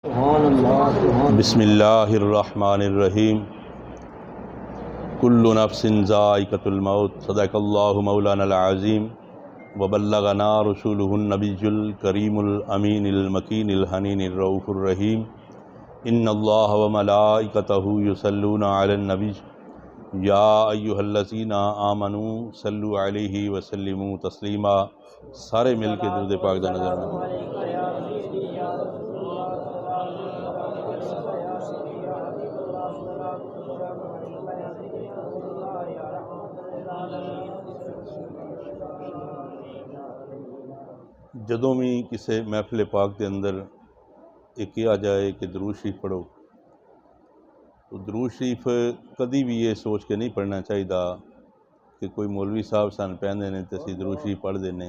बिस्मिल्लाहिर्रहमानिर्रहीम। कुल्लु नफ्सिन ज़ाइक़तुल मौत। सदक़ल्लाहु मौलानल अज़ीम व बल्लगना रसूलुहुन नबियुल करीमुल अमीनिल मकीनिल हनीनिर रऊफ़ुर रहीम। इन्नल्लाह व मलाइकतहु युसल्लूना अलन नबी या अय्युहल्लज़ीना आमनू सल्लु अलैहि व सल्लिमू तस्लीमा। सारे मिल के दुरूद पाक दा नज़राना। जदों भी किसी महफिल पाक के अंदर एक कहा जाए कि दरूद शरीफ पढ़ो, तो दरूद शरीफ कभी भी ये सोच के नहीं पढ़ना चाहिए कि कोई मौलवी साहब सन पहनते हैं तो असीं दरूद शरीफ पढ़ देने,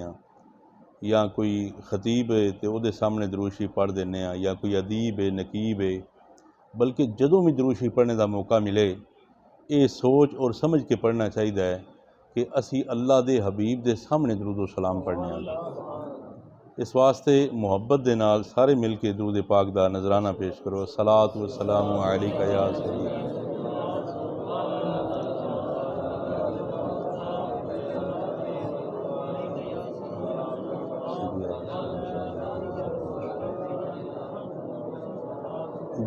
या कोई खतीब है तो वो सामने दरूद शरीफ पढ़ देने, या कोई अदीब है नकीब है। बल्कि जदों भी दरूद शरीफ पढ़ने का मौका मिले, ये सोच और समझ के पढ़ना चाहिए कि असी अल्लाह दे हबीब दे सामने दरूद सलाम पढ़ने। इस वास्ते मुहब्बत दे नाल सारे मिल के दरूद पाक दा नजराना पेश करो। सलात व सलाम अलैका या सय्यदी।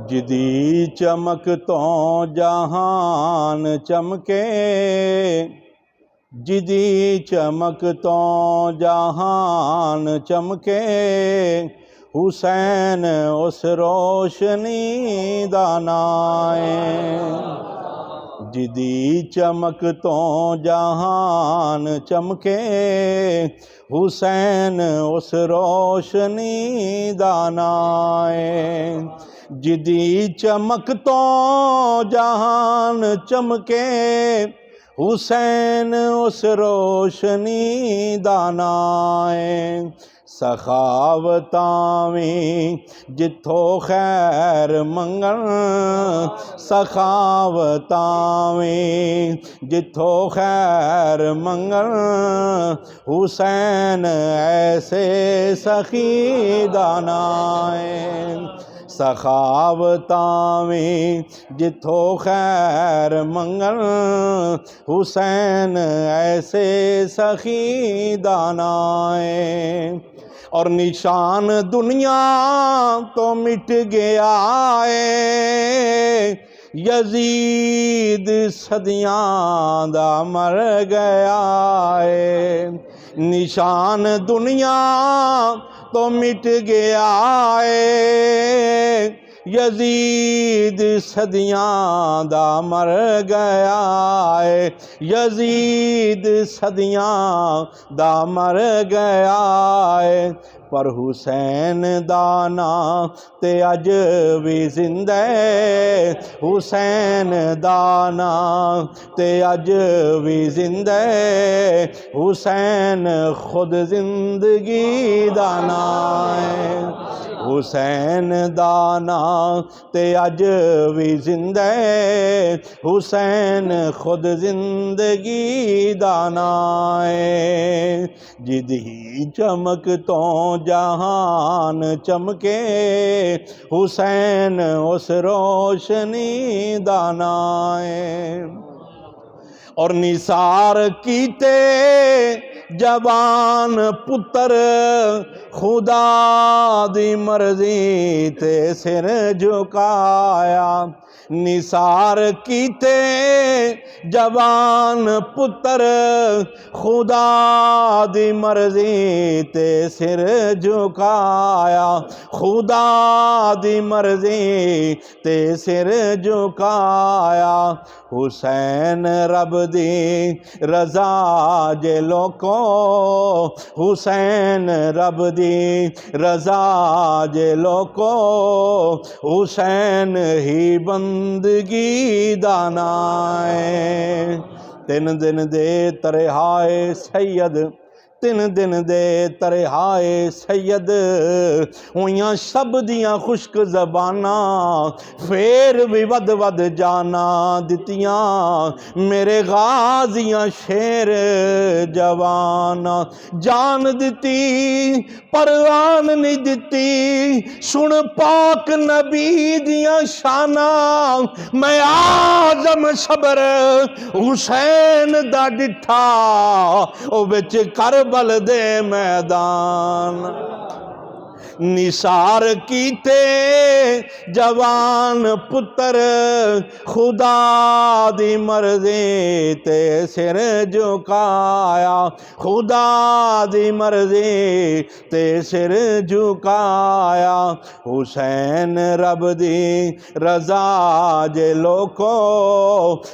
जिदी चमक तो जहान चमके, जिदी चमक तो जहान चमके, हुसैन उस रोशनी दा नाम है। जिदी चमक तो जहान चमके, हुसैन उस रोशनी दा नाम है। जिदी चमक तो जहान चमके, हुसैन उस रोशनी दा नाम है। सखावतां जिथों खैर मंगन, सखावतां जिथों खैर मंगन, हुसैन ऐसे सखी दा नाम है। सखावतां जिथों खैर मंगन, हुसैन ऐसे सखी दा नाम है। और निशान दुनिया तो मिट गया है, यजीद सदियां दा मर गया है। निशान दुनिया तो मिट गया है, यजीद सदियां दा मर गया है। यजीद सदियां दा मर गया है। पर हुसैन दा नां ते अज भी जिंदा है। हुसैन दा नां ते अज भी जिंदा है। हुसैन खुद जिंदगी दा नां है। हुसैन दा नां ते अज भी जिंदा है। हुसैन खुद जिंदगी दा नां है। जिदी चमक तो जहान चमके, हुसैन उस रोशनी दा नां है। और निसार कीते जवान पुत्र, खुदा दी मर्जी ते सिर झुकाया। निसार कीते जवान पुत्र, खुदा दी मर्जी ते सिर झुकाया। खुदा दी मर्जी ते सिर झुकाया। हुसैन रब दी रजा जे लोको, हुसैन रब दी रजा जे लोको, हुसैन ही बंदगी दा नाम है। 3 दिन दे तरिहाए सैयद ਤਿੰਨ ਦਿਨ ਦੇ ਤਰਿਹਾਏ ਸੈਦ ਹੋਈਆਂ ਸਭ ਦੀਆਂ ਖੁਸ਼ਕ ਜ਼ਬਾਨਾਂ ਫੇਰ ਵੀ ਵੱਧ ਵੱਧ ਜਾਨਾਂ ਦਿੱਤੀਆਂ ਮੇਰੇ ਗਾਜ਼ੀਆਂ ਸ਼ੇਰ ਜਵਾਨਾਂ ਜਾਨ ਦਿੱਤੀ ਪਰਵਾਨ ਨਹੀਂ ਦਿੱਤੀ ਸੁਣ ਪਾਕ ਨਬੀ ਦੀਆਂ ਸ਼ਾਨਾਂ ਮੈਂ ਆਜ਼ਮ ਸਬਰ ਹੁਸੈਨ ਦਾ ਡਿੱਠਾ ਉਹ ਵਿੱਚ करबल दे मैदान निसार कीते जवान पुत्र खुदा दी मर्जी ते सिर झुकाया खुदा दी मर्जी ते सिर झुकाया हुसैन रब दी रजा जे लोको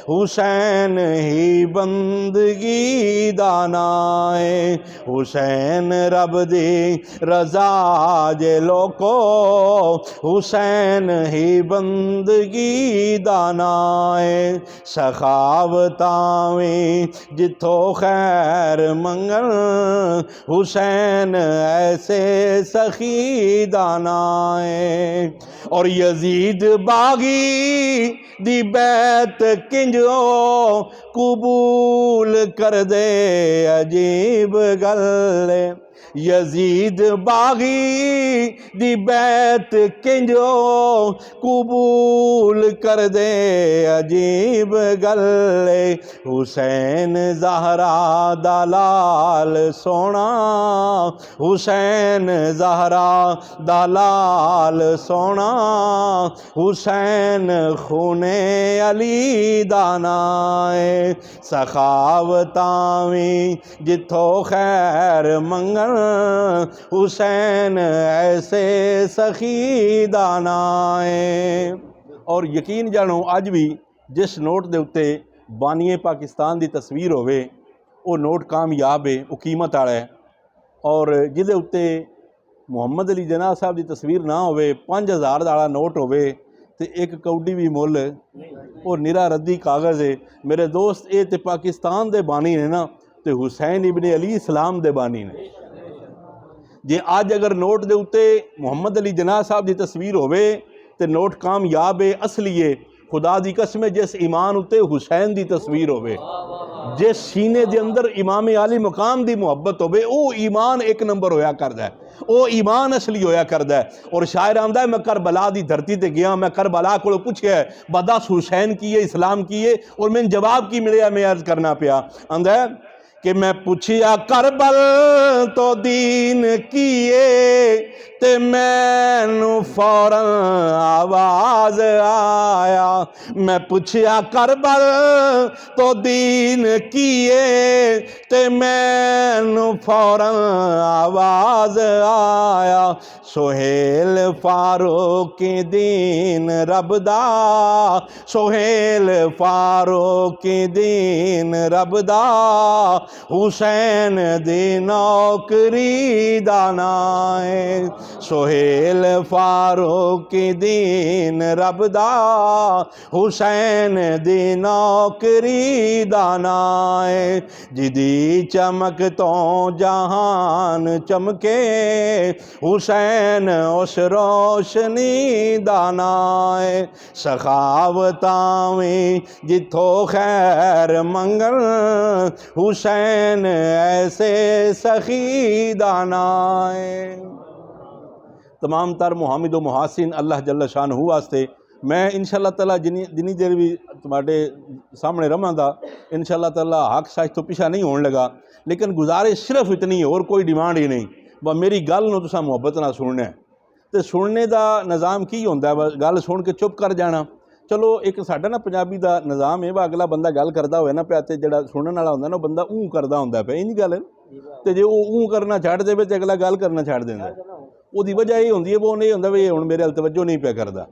हुसैन ही बंदगी दानाए हुसैन रब दी रजा जे लोको हुसैन ही बंदगी दानाए सखावतावी जिथो खैर मंगल हुसैन ऐसे सखी दानाए और यजीद बागी दी बैत किंजो कबूल कर दे अजीब गल यजीद बागी दी बैत किंजो कबूल कर दे अजीब गल हुसैन ज़हरा दलाल सोना हुसैन ज़हरा दलाल सोना हुसैन खूने अली दानाए सखावतावी जिथो खैर मंगल हुसैन ऐसे सखी दानाए और यकीन जानो अज भी जिस नोट के उत्ते बानीए पाकिस्तान की तस्वीर होवे वो नोट कामयाब है वो कीमत वाला है और जिदे उत्ते मुहम्मद अली जिन्ना साहब की तस्वीर ना होवे 5000 वाला नोट होवे ते एक कौडी भी मुल वो निरा रद्दी कागज़ है मेरे दोस्त ये तो पाकिस्तान के बानी ने ना तो हुसैन इबन अली इस्लाम के बानी ने जे अज अगर नोट के उत्ते मुहम्मद अली जिन्ना साहब की तस्वीर होवे ते नोट कामयाब है असली है खुदा दी कसम जिस ईमान उत्ते हुसैन की तस्वीर होवे जिस सीने के अंदर इमाम आली मकाम की मुहब्बत होवे वो ईमान एक नंबर होया करदा है वो ईमान असली होया करदा है और शायर आंदा है मैं करबला दी धरती ते गया मैं करबला को पूछया बदस हुसैन की है इस्लाम की है और मैंने जवाब की मिले मैं अर्ज करना पिया आंदा है कि मैं पूछिया करबल तो दीन किए ते मैनू फौरन आवाज आया मैं पूछिया करबल तो दीन किए ते मैनू फौरन आवाज आया सोहेल फारूक दीन रबदा सोहेल फारूक दीन रबदा हुसैन दी नौकरी दानाए सोहेल फारूक दीन रबदा हुसैन दी नौकरी दानाए जिदी चमक तो जहान चमके हुसैन उस रोशनी दानाए सखावतावी जिथो खैर मंगल हुसैन ऐसे सखी दानाए तमाम तर मुहामिद मुहासिन अल्लाह जल्ल शानहू वास्ते मैं इंशाअल्लाह ताला जिनी देर भी तुम्हारे सामने रवांगा इंशाअल्लाह ताला हक सच तो पिछा नहीं होने लगा लेकिन गुजारिश सिर्फ इतनी है और कोई डिमांड ही नहीं ब मेरी गल नूं तुसां मुहब्बत नाल सुनना है तो सुनने का निज़ाम की होंदा है गल सुन के चुप कर जाना चलो एक साडा ना पंजाबी का निज़ाम है वा अगला बंदा गल करता होए ना पिया ते जिहड़ा सुनने वाला होंदा ना बंदा ऊँ करदा होंदा पिया इन्नी गल तो जे वो ऊँ करना छड्ड देवे ते अगला गल करना छड्ड दिंदा ਉਹਦੀ वजह ये होंदी है वो नहीं होंदा भी हुण मेरे हल तवज्जो नहीं पिया करदा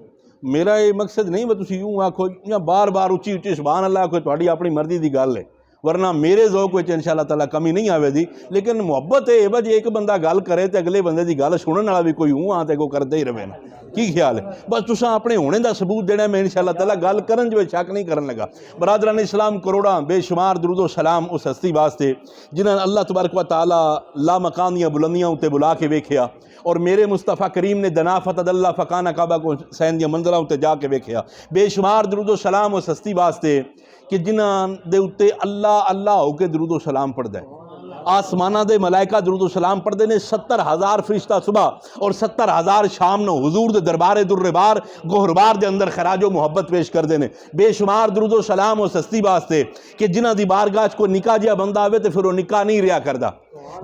मेरा ये मकसद नहीं भी तुसीं यूँ आखो या बार बार उच्ची उच्ची सुभान अल्लाह आखो तुहाडी अपनी मर्जी की गल है वरना मेरे ज़ौक विच इंशाअल्लाह ताला कमी नहीं आवेगी लेकिन मुहब्बत है जे एक बंदा गल करे तो अगले बंदे की गल सुनने वाला भी कोई ऊँ आ तो करते ही रहे ना की ख्याल है? बस तुसा अपने होने का सबूत देना। मैं इंशाअल्लाह ताला गल करन जो शक नहीं करन लगा। बरादरान इस्लाम, करोड़ा बेशुमार दुरूदो सलाम उस हस्ती वास्ते जिन्होंने अल्लाह तबारक व तआला ला मकान दियां बुलंदियां उत्ते बुला के वेख्या और मेरे मुस्तफ़ा करीम ने दनाफत अदल्ला फ़काना काबा को सैन दियां मंजिलां उत्ते जाके वेख्या। बेशुमार दुरूदो सलाम उस हस्ती वास्ते कि जिन्हां दे उत्ते अल्लाह अल्लाह होके दुरूदो सलाम पढ़दा है। आसमाना दे मलाइका दुरूद सलाम पढ़ते हैं। 70,000 फरिश्ता सुबह और 70,000 शाम नो हुजूर दे दरबारे दुर्रबार गोहरबार दे अंदर खराजो मुहब्बत पेश करते हैं। बेशुमार दुरूद सलाम उस हस्ती वास्ते कि जिन्हां दी बारगाह कोई निका जिहा बंदा आवे तो फिर वह निका नहीं रहा करता,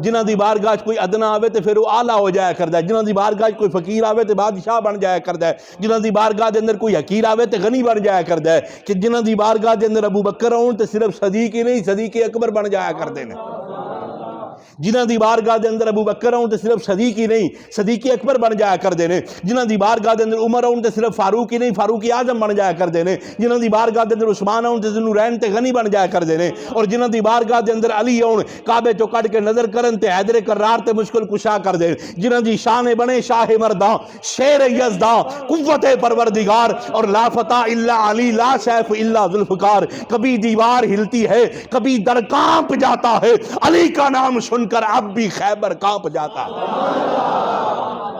जिन्हां दी बारगाह कोई अदना आवे तो फिर वह आला हो जाया करता है, जिन्हां दी बारगाह कोई फकीर आवे तो बादशाह बन जाया करता है, जिन्हां दी बारगाह के अंदर कोई हकीर आवे तो गनी बन जाया करता है, कि जिन्हां दी बारगाह के अंदर अबू बकर आउण तो सिर्फ सदीक ही नहीं सदीक अकबर बन जाया करते हैं। जिन्हां दी बारगाह के अंदर अबू बकर आउण तो सिर्फ सदीक ही नहीं सदीक अकबर बन जाया करते हैं। जिन्हां दी बारगाह के अंदर उमर आउण तो सिर्फ फारूक ही नहीं फारूक आजम बन जाया करते हैं। जिन्हां दी बारगाह के अंदर उस्मान आउण तो ज़ुन्नूरैन ते गनी बन जाया करते हैं। और जिन्हां दी बारगाह के अंदर अली आउण काबे चो कट के नजर करन ते हैदर करार ते मुश्किल कुशा कर दे। जिन्हां दी शान बने शाह मर्दा शेर यज़दा कुव्वत परवरदिगार और ला फता इल्ला अली ला सैफ इल्ला जुल्फ़कार। कभी दीवार हिलती है कभी दर कांप जाता है, अली का नाम सुनकर अब भी खैबर कांप जाता है।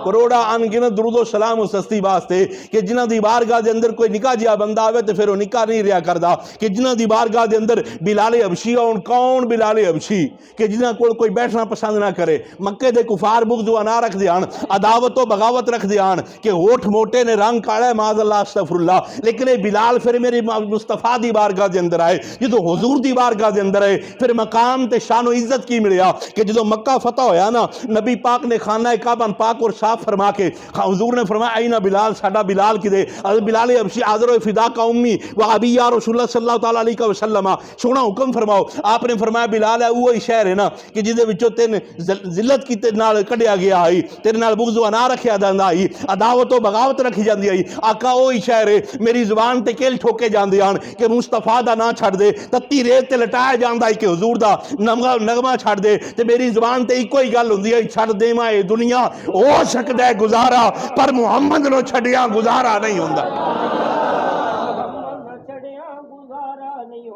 करोड़ा अनगिनत दुरूदो सलाम उस हस्ती वास्ते कि जिन्हां दी बारगाह के अंदर कोई निका जिहा बंदा आवे तो फिर वह निका नहीं रहा करता, कि जिन्हां दी बारगाह के अंदर बिलाले हबशी आउण। कौन बिलाले हबशी? कि जिन्हां कोल कोई बैठना पसंद ना करे, मक्के दे कुफार बुग़्ज़ व अना रख दियान, अदावत व बगावत रख दियान, कि होठ मोटे ने रंग काला माज़अल्लाह अस्तग़फिरुल्लाह, लेकिन ये बिलाल फिर मेरे मुस्तफ़ा दी बारगाह के अंदर आए, जो हुजूर दी बारगाह के अंदर आए फिर मकाम ते शानो इज्जत की मिलिया कि जो मक्का फतह होया ना, नबी पाक ने खाना काबा पाक और साफ फरमा के हुजूर ने फरमाया आई ना बिलाल, साडा बिलाल किदे? बिलाल हबशी हाज़िर फिदा का उम्मी व अबी या रसूलुल्लाह सल्लल्लाहु तआला अलैहि वसल्लम, सोना हुक्म फरमाओ। आपने फरमाया बिलाल है वो ही शहर है ना कि जिहदे विचों तेन जिल्लत कीते नाल कढ़िया गया आई, तेरे नाल बुग़्ज़ व अना रखिया जांदा आई, अदावत व बगावत रखी जाती आई। आका वो ही शहर है। मेरी जुबान ते किल ठोके जाते हैं कि मुस्तफा दा ना छड़ दे, तत्ती रेत ते लटाया जाता है कि हुजूर दा नगमा छड़ दे, ते मेरी जुबान ते इको ही गल हुंदी है छड़ देवां ये दुनिया हो सकदा है गुजारा, पर मुहम्मद नो छड़िया गुजारा नहीं हुंदा।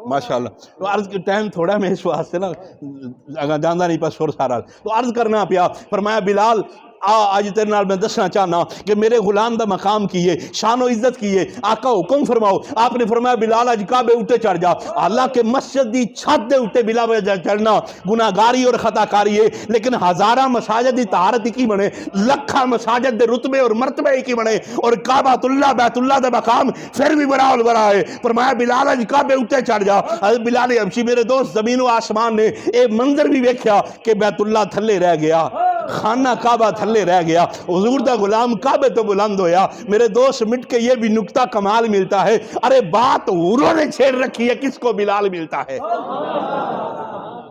माशाअल्लाह। तो अर्ज के टाइम थोड़ा मैं इस वास्ते ना अगर जाना नहीं पास सुर सारा तो अर्ज करना पिया। फरमाया बिलाल आज तेरे नाल मैं दसना चाहना कि मेरे गुलाम दा मकाम की है, शानो इज्जत की है। आका हुक्म फरमाओ। आपने फरमाया बिलाल अज काबे उत्ते चढ़ जा। हालांकि मस्जिद दी छत दे उत्ते बिलाल चढ़ना गुनाहगारी और खताकारी है, लेकिन हजारा मसाजिद दी तहारत की बने, लखा मसाजिद दे रुतबे और मर्तबे की बने, और काबातुल्लाह बैतुल्लाह दा मकाम फिर भी बड़ा बड़ा है। फरमाया बिलाल अज काबे उत्ते चढ़ जा। बिलाल हबशी मेरे दोस्त जमीन व आसमान ने यह मंजर भी वेख्या कि बैतुल्लाह थल्ले रह गया, खाना काबा थल्ले रह गया, हुजूर दा गुलाम काबे तो बुलंद होया। मेरे दोस्त मिट के ये भी नुक्ता कमाल मिलता है, अरे बात हुरों ने छेड़ रखी है, किसको बिलाल मिलता है?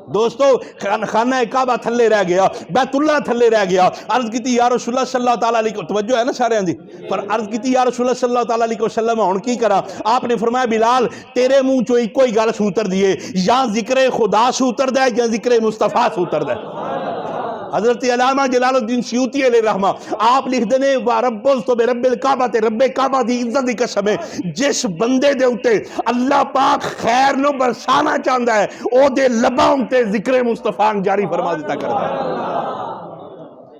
दोस्तों खाना काबा थल्ले रह गया, बैतुल्लाह थल्ले रह गया। अर्ज की या रसूलुल्लाह सल्लल्लाहु तआला अलैहि वसल्लम, तवज्जो है ना सारे दी, पर अर्ज की या रसूलुल्लाह सल्लल्लाहु तआला अलैहि वसल्लम हुण की करा? आपने फरमाया बिलाल तेरे मुंह चो इको ही गल सूतर दिए, या जिक्र खुदा सूतर दे या जिक्र मुस्तफा सूतर दे। हजरत अल्लामा जलालुद्दीन सयूती अलैहिर्रहमा आप लिखते हैं वा रब्बुल तो रब्बिल काबा ते रब्बे काबा दी इज्जत दी कसम है, जिस बंदे दे उत्ते अल्लाह पाक खैर नु बरसाना चाहता है ओदे लबां उत्ते जिक्र मुस्तफा जारी फरमा देता करता है।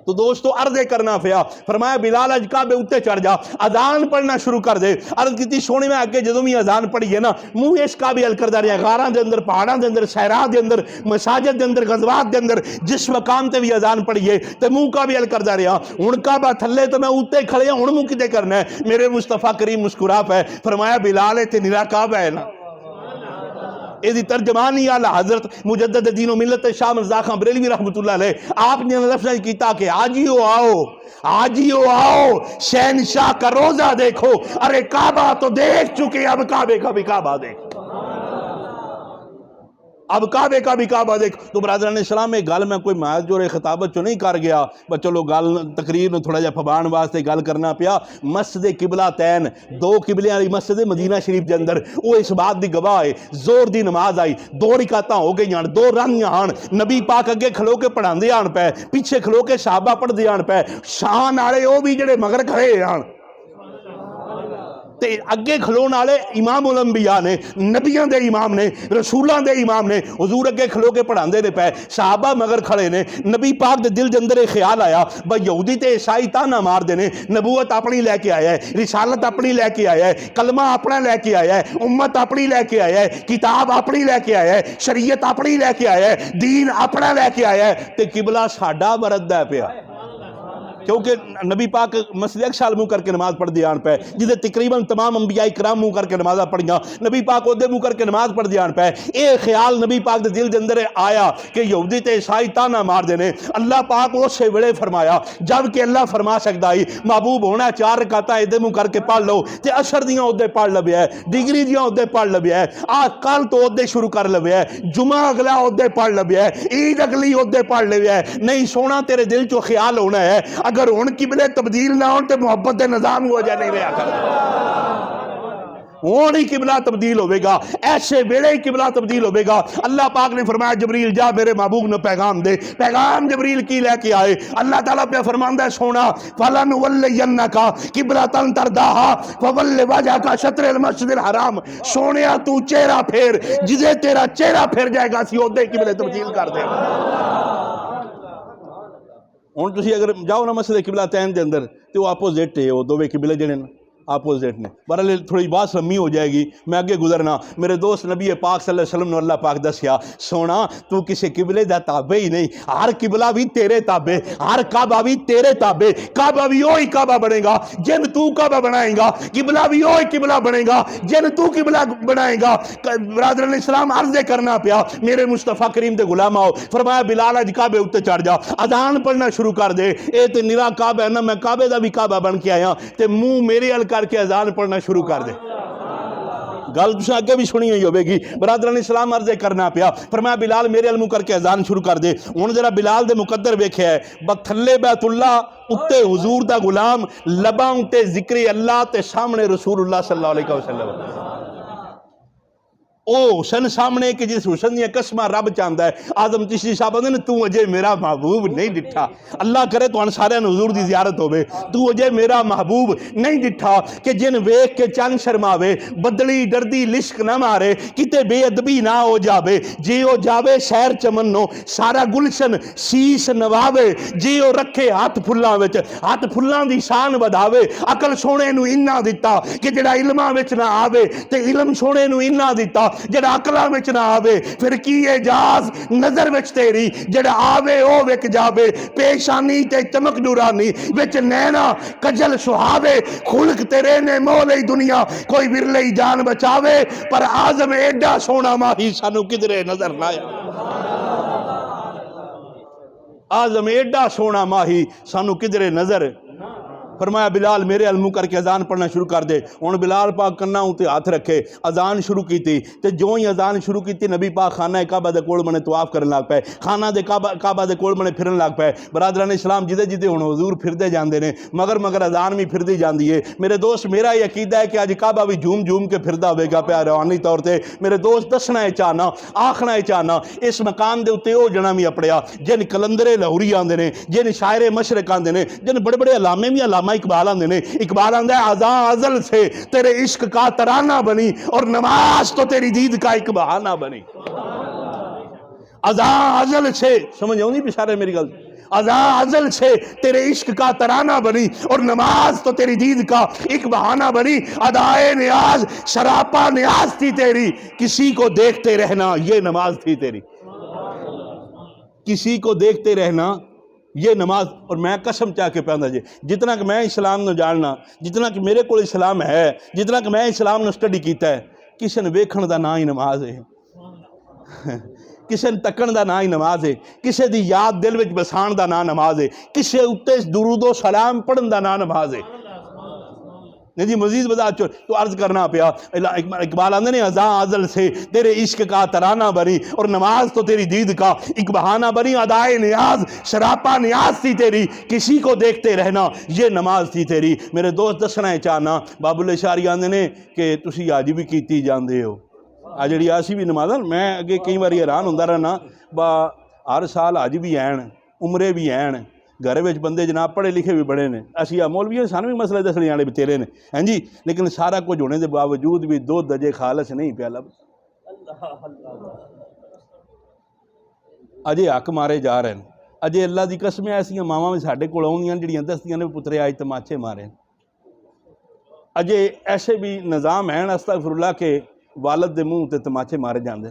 तो दोस्तों अर्ज़े करना पिया। फरमाया बिलाल अज काबे उत्ते चढ़ जा, अजान पढ़ना शुरू कर दे। अर्ज की सोने में अगे जो भी अजान पढ़ी है ना, मुंह इस काबिल करता रहा, गारा के अंदर पहाड़ों के अंदर सहरा के अंदर मसाजिद के अंदर गजवात के अंदर जिस मकाम से भी अजान पढ़ी है तो मुंह काबिल करता रहा। हुण काबा थले तो मैं उत्ते खड़े हुण मुंह किते करना है? मेरे मुस्तफा करीम मुस्कुरा पे फरमाया बिलाल इत्थे निरा काबा है ना। यदि तर्जमानी आला हजरत मुजद्दद दीनो मिल्लत शाह मिर्ज़ा खां बरेलवी रहमतुल्लाह अलैह आपने लफ्ज़ कीता कि आजियो आओ, आजियो आओ, शहनशाह का रोजा देखो। अरे काबा तो देख चुके, अब काबे का भी काबा देख, अब काबे का भी काबा देख। तो बरादरान इस्लाम में गल मैं कोई महज जोरे खिताबत चो नहीं कर गया, पर चलो गल तकरीर में थोड़ा जा फबान वास्ते गल करना पिया। मस्जिद किबला तैन दो किबले वाली मस्जिद मदीना शरीफ के अंदर वो इस बात की गवाह है, जोर दी नमाज आई, दो रिकातां हो गई, दो रंगियां आन, नबी पाक अगे खलो के पढ़ाते आन पे, पिछे खलो के साहबा पढ़ते आन पे, शान वाले वो भी जेडे मगर खड़े आन। तो अगे खलोण वाले इमाम उल अंबिया ने, नबियां दे इमाम ने, रसूलों के इमाम ने। हुजूर अगे खलो के पढ़ाते ने पै, सहाबा मगर खड़े ने। नबी पाक दे दिल के अंदर एक ख्याल आया, भाई यहूदी ते ईसाई ताना मारते हैं, नबूवत अपनी लैके आया है, रिसालत अपनी लैके आया है, कलमा अपना लैके आया है, उम्मत अपनी लैके आया है, किताब अपनी लैके आया है, शरीयत अपनी लैके आया है, दीन अपना लैके आया है, ते किबला साडा वरतदा पिया। क्योंकि नबी पाक मस्जिद अक्सा मुँह करके नमाज पढ़ते आन पे, जिसे तकरीबन तमाम अंबिया इकराम मुँह करके नमाजा पढ़िया, नबी पाक उहदे मुँह करके नमाज पढ़ते आन पे। ये ख्याल नबी पाक के दिल के अंदर आया कि यहूदी ते ईसाई ताना मारते हैं। अल्लाह पाक उस वेले फरमाया, जबकि अल्लाह फरमा सकता ही महबूब होना 4 रकातां इहदे मुँह करके पढ़ लो, तो अशर दियाँ उहदे पढ़ लव्या है, डिग्री दियाँ उहदे पढ़ लव्या है, आ कल तो उहदे शुरू कर लव्या है, जुमा अगला उहदे पढ़ लव्या है, ईद अगली उहदे पढ़ लव्या है। नहीं सोना तेरे दिल चो ख्याल होना है, अगर हुण किबले तब्दील ना हो तो मुहब्बत के निजाम हो जा नहीं रहा कर, हुण ही किबला तब्दील होगा, ऐसे वेले ही किबला तब्दील होगा। अल्लाह पाक ने फरमाया जबरील जा मेरे महबूब ने पैगाम दे। पैगाम जबरील की लेके आए, अल्लाह ताला पे फरमांदा है सोना फलन वल्लयन्नका किबलतन तरदाहा फवल्ल वजहका शत्रल मस्जिदिल हराम, सोनिया तू चेहरा फेर, जिसे तेरा चेहरा फिर जाएगा सी ओदे किबले तब्दील कर दे। हुण तुसीं अगर जाओ ना मस्जिद किबला तैन के अंदर तो वो आपोजिट है, वो दोवे किबले जिहड़े ने आपोजिट ने। बहरहाल थोड़ी बात लम्मी हो जाएगी, मैं अगे गुजरना। मेरे दोस्त नबी पाक सल्लल्लाहु अलैहि वसल्लम ने अल्लाह पाक दसिया, सोना तू किसी किबले का ताबे ही नहीं, हर किबला भी तेरे ताबे, हर काबा भी तेरे ताबे। काबा भी वही काबा बनेगा जिन तू काबा बनाएगा, किबला भी वही किबला बनेगा जिन तू किबला बनाएगा। बरादर इस्लाम अर्ज़ करना पिया मेरे मुस्तफा करीम के गुलाम आओ, फरमाया बिलाल अज काबे उत्ते चढ़ जा, अजान पढ़ना शुरू कर दे। ये तो निरा काबा है ना, मैं काबे का भी काबा बन के आया, तो मुँह मेरे अल करके अजान पढ़ना शुरू कर दे। गल तुम अगे भी सुनी हुई होगी। बरादरान इस्लाम अर्ज़े करना पिया, फरमाया बिलाल मेरे अल मुँह करके अजान शुरू कर दे। हुण जरा बिलाल दे मुकद्दर वेख्या है, थल्ले बैतुल्ला उत्ते हुजूर दा गुलाम, लबां उत्ते जिक्र अल्लाह ते सामने रसूलुल्लाह सल्लल्लाहु अलैहि वसल्लम। ओ हुसन सामने कि जिस हुसन दी कसमां रब चाहता है। आजम चिश्ती साहब कहते तू अजे मेरा महबूब नहीं डिठा, अल्लाह करे तो सारे हुजूर दी ज़ियारत होवे, तू अजे मेरा महबूब नहीं डिठा कि जिन वेख के चंद शर्मावे, बदली डरदी लिश्क ना मारे, किते बेअदबी ना हो जावे, जे ओ जावे शहर चमनो सारा गुलशन शीश नवावे, जे ओ रखे हाथ फुल्लां विच हाथ फुल्लां दी शान वधावे। अकल सोने नूं इन्ना दिता कि जिहड़ा इल्मां विच ना आवे, ते इल्म सोने नूं इन्ना दिता जड़ा अकलां विच ना आवे। फिर की एजाज नजर विच तेरी, जड़ा आवे ओ विक जावे, पेशानी ते चमक नूरानी विच नैना कजल सुहावे। खुलक तेरे ने मोले दुनिया कोई विरले ही जान बचावे, पर आजम एडा सोना माही सानू किधरे नजर ना आया। आजम एडा सोना माही सानू किधरे नजर। फरमाया बिलाल मेरे अल मुँह करके अजान पढ़ना शुरू कर दे। हुण बिलाल पाक कन्ना उत्ते हाथ रखे, अजान शुरू की, ते जो ही अजान शुरू की नबी पाक खाना काबा दे कोल बने तवाफ करन लग पे, खाना दे काबा दे कोल बने फिरन लग पे। बरादरान इस्लाम जिदे जिदे हुण हुजूर फिरदे जांदे ने, मगर मगर अजान भी फिरदी जांदी है। मेरे दोस्त मेरा ये अकीदा है कि अज काबा भी झूम झूम के फिरदा होवेगा पिया रूहानी तौर पर। मेरे दोस्त दसना है चाहना, आखना है चाहना, इस मकाम के उत्ते वो जना भी अपड़िया जिन कलंदरे लाहौरी आंदे ने, जिन शायरे मशरक आंदे ने, जिन बड़े बड़े अलामे भी अलामा इकबाल आंदे ने। इकबाल आंदा है अज़ां अज़ल से तेरे इश्क का तराना बनी, और नमाज तो तेरी दीद का एक बहाना बनी। अज़ां अज़ल से, समझ आउंदी पिछारे मेरी गल, अज़ां अज़ल से तेरे इश्क का तराना बनी, और नमाज तो तेरी दीद का एक बहाना बनी। अदाए नियाज शरापा नियाज थी तेरी, किसी को देखते रहना ये नमाज थी तेरी। किसी को देखते रहना ये नमाज। और मैं कसम चाह के पैदा जी, जितना कि मैं इस्लाम न जानना, जितना कि मेरे को इस्लाम है, जितना कि मैं इस्लाम न स्टडी किया है, किसी ने वेखण का ना ही नमाज है, किसी ने तकण का ना ही नमाज है, किसी की याद दिल में बसाण का ना नमाज है, किसी उत्ते दुरूदो सलाम पढ़न का ना नमाज है। नहीं जी मजीद बता तो अर्ज करना पिया। इकबाल आंदे ने अज़ां अज़ल से तेरे इश्क का तराना बनी, और नमाज तो तेरी दीद का एक बहाना बनी। अदाए नियाज शरापा नियाज थी तेरी, किसी को देखते रहना ये नमाज थी तेरी। मेरे दोस्त दसना है चाहना, बाबुल शारी आंदे ने कि तुसी अज भी कीती जांदे हो, आ जिहड़ी असीं भी नमाज़, मैं अगे कई बार हैरान हुंदा रहना बा हर साल अज भी ऐन, उमरे भी ऐन, घर में बंदे जनाब पढ़े लिखे भी बड़े ने, असी आ मौलवियों सानू भी मसले दसने वाले बतेरे ने, हैं जी, लेकिन सारा कुछ होने के बावजूद भी दो दजे खालस नहीं पिया लब। अजे हक मारे जा रहे हैं, अजे अल्लाह की कसम ऐसिया मावां भी साढ़े कोल आउंदियां जिहड़ियां दसदियां ने पुत्रे अज तमाचे मारे। अजे ऐसे भी निज़ाम हैं अस्तगफिरुल्लाह के वालद के मूँह ते तमाचे मारे जाते।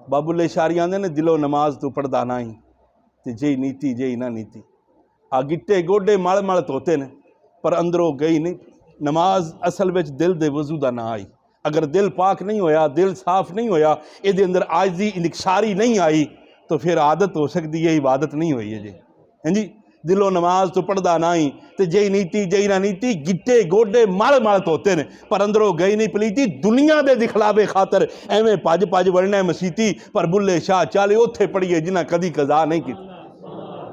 बाबुल्ले शारी आंदे ने दिलो नमाज तू पढ़दा ना ही ते जेई नीति जेई ना नीति। आ गिट्टे गोडे मल मल धोते ने पर अंदरों गई नहीं। नमाज असल में दिल दे वजू दा ना आई। अगर दिल पाक नहीं होया, दिल साफ नहीं होया, ये अंदर आजी निकसारी नहीं आई तो फिर आदत हो सकती है, इबादत नहीं हुई है जी। हैं जी, दिलों नमाज तो पढ़दा ना ही ते जेई नीति जेई ना नीति। गिट्टे गोडे मल मल धोते ने पर अंदरों गई नहीं पलीती। दुनिया दे दिखलावे खातर एवें भज भज वड़ना मसीती, पर बुल्ले शाह चाले उत्थे पढ़िए जिन्हें कदी कज़ा नहीं की।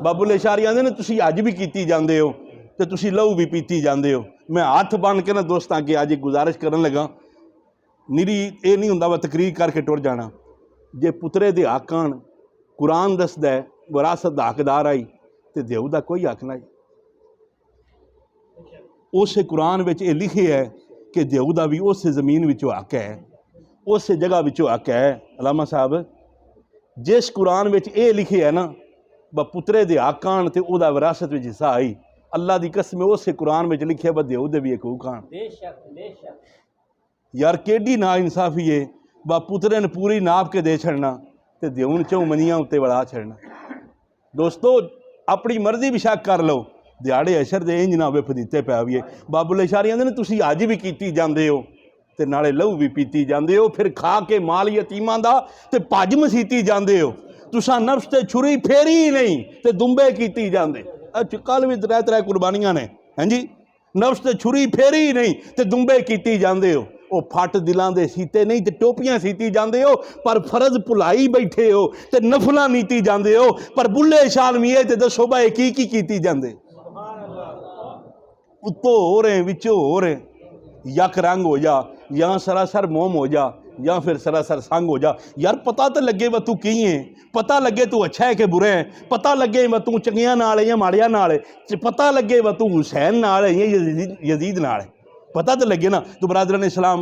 बाबुल्ले शाह आंदे ने तुसी अज भी कीती जांदे हो ते तुसी लहू भी पीती जांदे हो। मैं हथ बन के ना दोस्तां अगे अज एक गुजारिश करन लगा, निरी ये नहीं हुंदा वा तकरीर करके टुर जाना। जे पुत्रे दे हक आन, कुरान दसदा है विरासत दा हकदार आई ते देऊ दा कोई हक नहीं। उस कुरान विच ये लिखे है कि देऊ दा भी उस जमीन विचों हक है, उस जगह विचों हक है। अलामा साहब जिस कुरान विच ये लिखे है ना ब पुत्रे दे हक आन ते ओदा विरासत विच हिस्सा आई, अल्लाह दी कसम उस कुरान विच लिखे ब देऊ दे भी हकूक आन। यार केडी ना इंसाफी है, ब पुत्रे ने पूरी नाप के दे छड़ना ते देऊ चौं मनियां उत्ते वड़ा छड़ना। दोस्तों अपनी मर्जी भी शक कर लो, दिहाड़े अशर दे इंज ना विफ दिते पै भी। बाबुल्ले शाह आंदे ने तुसी अज भी कीती जांदे हो ते नाले लहू भी पीती जांदे हो, फिर खा के माल यतीमां दा ते भज मसीती जांदे हो। तुसां नफ्स ते छुरी फेरी ही नहीं ते दुंबे कीती जांदे। कल भी त्रै त्रै कुर्बानियां ने, हैं जी, नफ्स ते छुरी फेरी ही नहीं ते दुंबे कीती जांदे हो। वो फट दिलां दे सीते नहीं ते टोपियां सीती जांदे हो, पर फर्ज भुलाई बैठे हो ते नफलां नीती जांदे हो। पर बुल्ले शाह मीए ते दसो भाई की कीती जांदे। उत्तों हो रहे विचों हो रहे, यक रंग हो जा या सरासर मोम हो जा या फिर सरासर संग हो जा। यार पता तो लगे व तू की है, पता लगे तू अच्छा है कि बुरे है, पता लगे व तू चंगियां नाल है या माड़ियां नाल है, पता लगे व तू हुसैन नाल है या यजीद नाल है, पता तो लगे ना। तो बरादरान इस्लाम